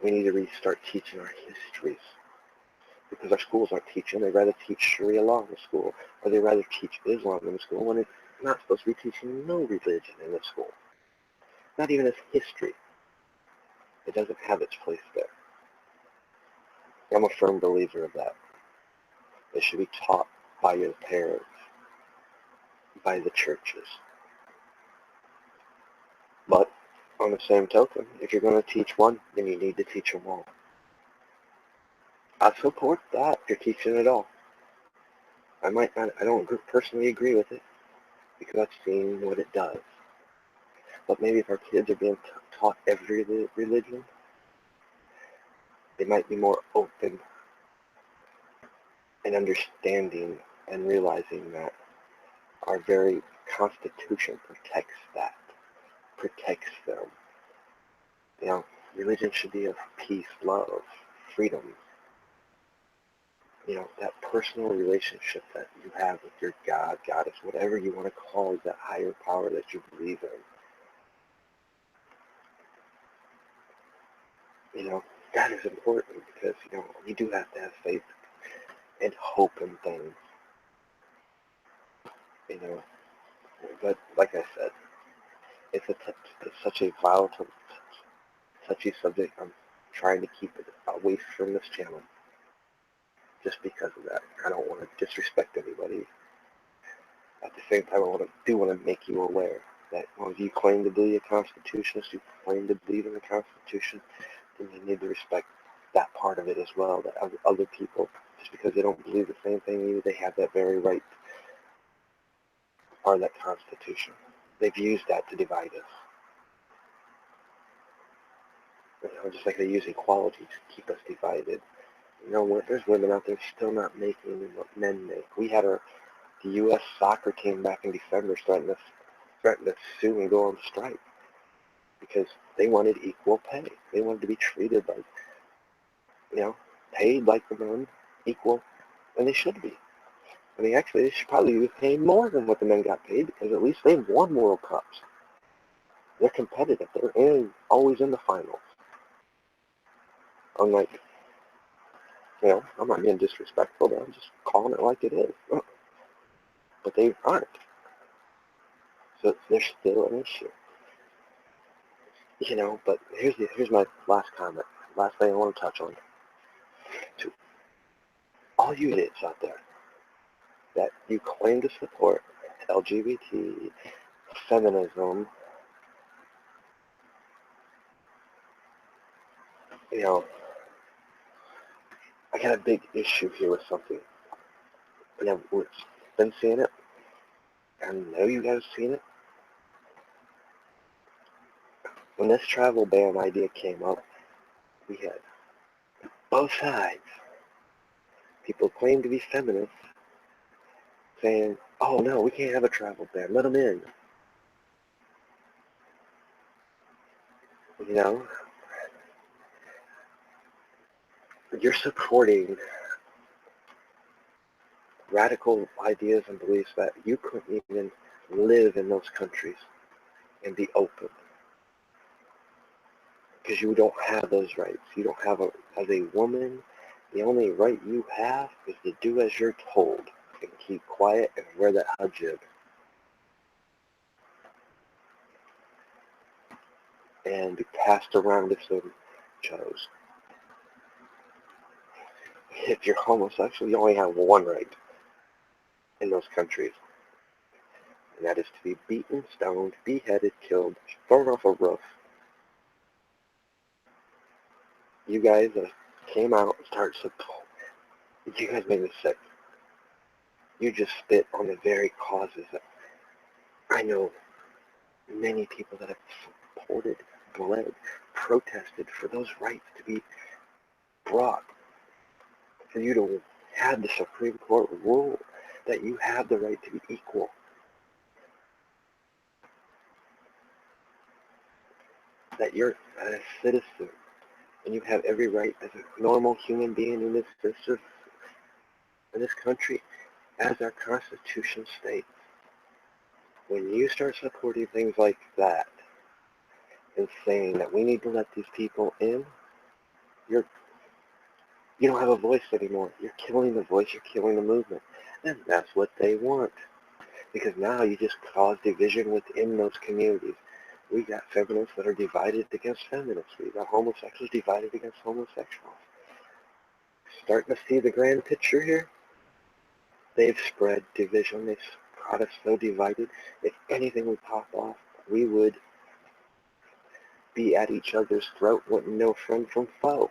We need to restart teaching our histories, because our schools aren't teaching. They'd rather teach Sharia law in the school, or they'd rather teach Islam in the school, when it's not supposed to be teaching no religion in the school. Not even as history. It doesn't have its place there. I'm a firm believer of that. It should be taught by your parents, by the churches. But on the same token, if you're going to teach one, then you need to teach them all. I support that if you're teaching it all. I don't personally agree with it, because I've seen what it does. But maybe if our kids are being taught every religion, they might be more open and understanding and realizing that our very Constitution protects that, protects them. Religion should be of peace, love, freedom. That personal relationship that you have with your God, goddess, whatever you want to call it, that higher power that you believe in. That is important, because, you do have to have faith and hope in things. But like I said, it's such a volatile, touchy subject. I'm trying to keep it away from this channel, just because of that. I don't want to disrespect anybody. At the same time, I do want to make you aware that if you claim to be a constitutionalist, you claim to believe in the Constitution, then you need to respect that part of it as well, that other people, just because they don't believe the same thing, they have that very right, part of that Constitution. They've used that to divide us. Just like they use equality to keep us divided. There's women out there still not making what men make. We had the U.S. soccer team back in December threatening to sue and go on strike, because they wanted equal pay. They wanted to be treated like, paid like the men, equal, and they should be. Actually, they should probably be paid more than what the men got paid, because at least they've won World Cups. They're competitive. They're always in the finals. Unlike, I'm not being disrespectful, but I'm just calling it like it is. But they aren't. So there's still an issue. But here's my last comment. Last thing I want to touch on. To all you idiots out there that you claim to support LGBT, feminism, I got a big issue here with something. We've been seeing it. I know you guys have seen it. When this travel ban idea came up, we had both sides. People claim to be feminists saying, oh no, we can't have a travel ban, let them in. You're supporting radical ideas and beliefs that you couldn't even live in those countries and be open, because you don't have those rights. You don't have as a woman, the only right you have is to do as you're told and keep quiet and wear that hijab. and be passed around if so chose. If you're homosexual, you only have one right in those countries, and that is to be beaten, stoned, beheaded, killed, thrown off a roof. You guys came out and started support. You guys made me sick. You just spit on the very causes that I know many people that have supported, bled, protested for those rights to be brought, for you to have the Supreme Court rule that you have the right to be equal. That you're a citizen and you have every right as a normal human being in this country, as our Constitution states. When you start supporting things like that and saying that we need to let these people in, you don't have a voice anymore. You're killing the voice, you're killing the movement. And that's what they want. Because now you just cause division within those communities. We got feminists that are divided against feminists. We got homosexuals divided against homosexuals. Starting to see the grand picture here? They've spread division. They've got us so divided. If anything would pop off, we would be at each other's throat, wouldn't know friend from foe.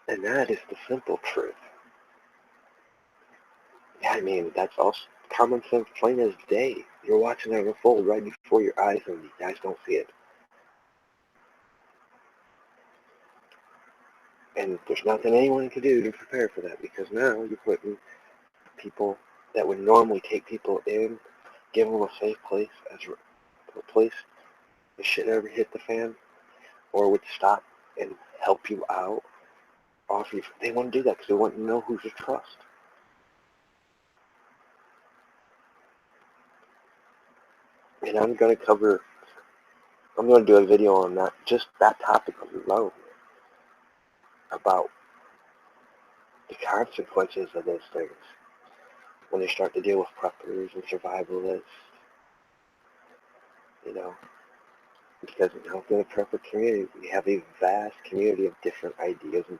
And that is the simple truth. Yeah, I mean, that's all common sense, plain as day. You're watching it unfold right before your eyes, and you guys don't see it. And there's nothing anyone can do to prepare for that, because now you're putting people that would normally take people in, give them a safe place, as a place if shit ever hit the fan, or would stop and help you out, offer you. They wouldn't do that because they wouldn't know who to trust. And I'm going to do a video on that, just that topic alone, about the consequences of those things when they start to deal with preppers and survivalists, because within the prepper community, we have a vast community of different ideas and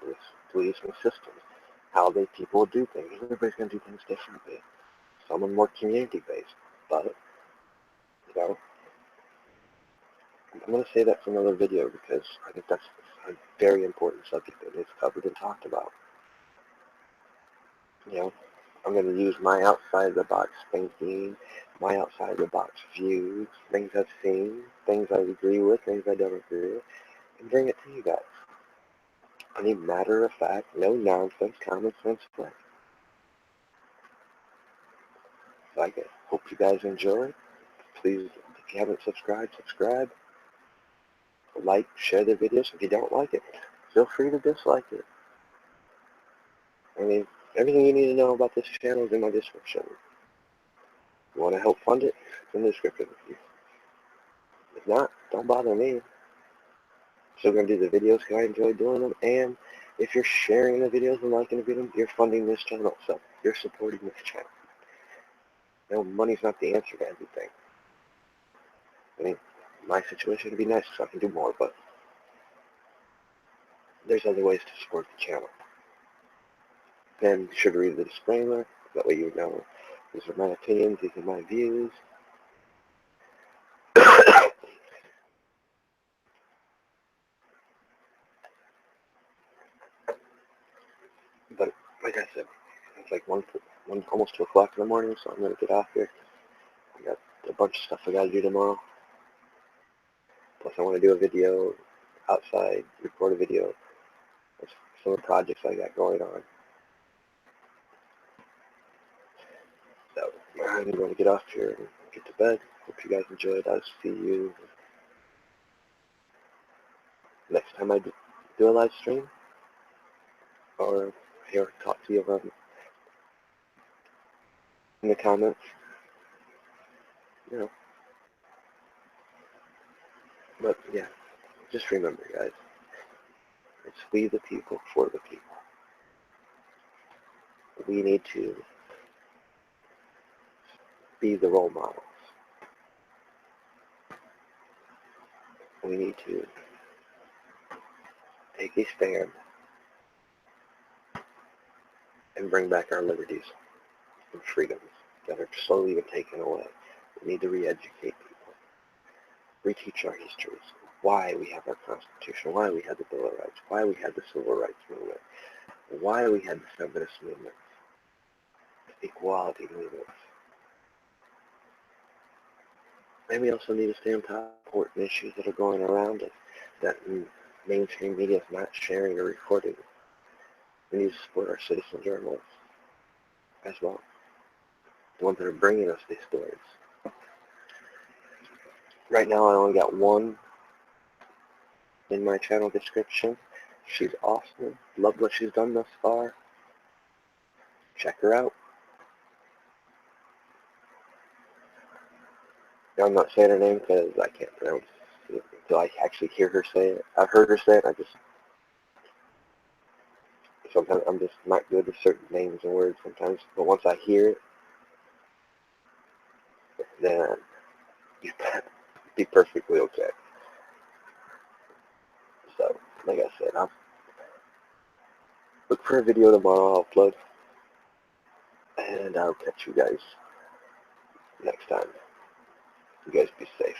beliefs and systems, how people do things. Everybody's going to do things differently. Some are more community-based, but, I'm going to say that for another video because I think that's a very important subject that is covered and talked about. I'm going to use my outside-the-box thinking, my outside-the-box views, things I've seen, things I agree with, things I don't agree with, and bring it to you guys. I need matter-of-fact, no-nonsense, common-sense way. So I hope you guys enjoy. Please, if you haven't subscribed, subscribe. Like, share the videos. If you don't like it, feel free to dislike it. I mean, everything you need to know about this channel is in my description. If you want to help fund it, it's in the description. If not, don't bother me. I'm still going to do the videos because I enjoy doing them. And if you're sharing the videos and liking the videos, you're funding this channel. So you're supporting this channel. Money's not the answer to everything. I mean, my situation would be nice so I can do more, but there's other ways to support the channel. Then be sure to read the disclaimer. That way you know these are my opinions, these are my views. But like I said, it's like almost 2 o'clock in the morning, so I'm going to get off here. I got a bunch of stuff I got to do tomorrow. Plus I want to do a video outside, record a video of some of the projects I got going on. So I'm going to get off here and get to bed. Hope you guys enjoyed. I'll see you next time I do a live stream, or here talk to you in the comments. But yeah, just remember, guys, it's we the people for the people. We need to be the role models. we need to take a stand and bring back our liberties and freedoms that are slowly being taken away. We need to re-educate people, reteach our histories, why we have our Constitution, why we had the Bill of Rights, why we had the Civil Rights Movement, why we had the feminist movement, the equality movement. And we also need to stay on top of important issues that are going around us that mainstream media is not sharing or reporting. We need to support our citizen journalists as well, the ones that are bringing us these stories. Right now I only got one in my channel description. She's awesome. Love what she's done thus far. Check her out. Now, I'm not saying her name because I can't pronounce it until I actually hear her say it. I've heard her say it. Sometimes I'm just not good with certain names and words sometimes. But once I hear it, then you be perfectly okay. So, like I said, I'll look for a video tomorrow I'll upload. And I'll catch you guys next time. You guys be safe.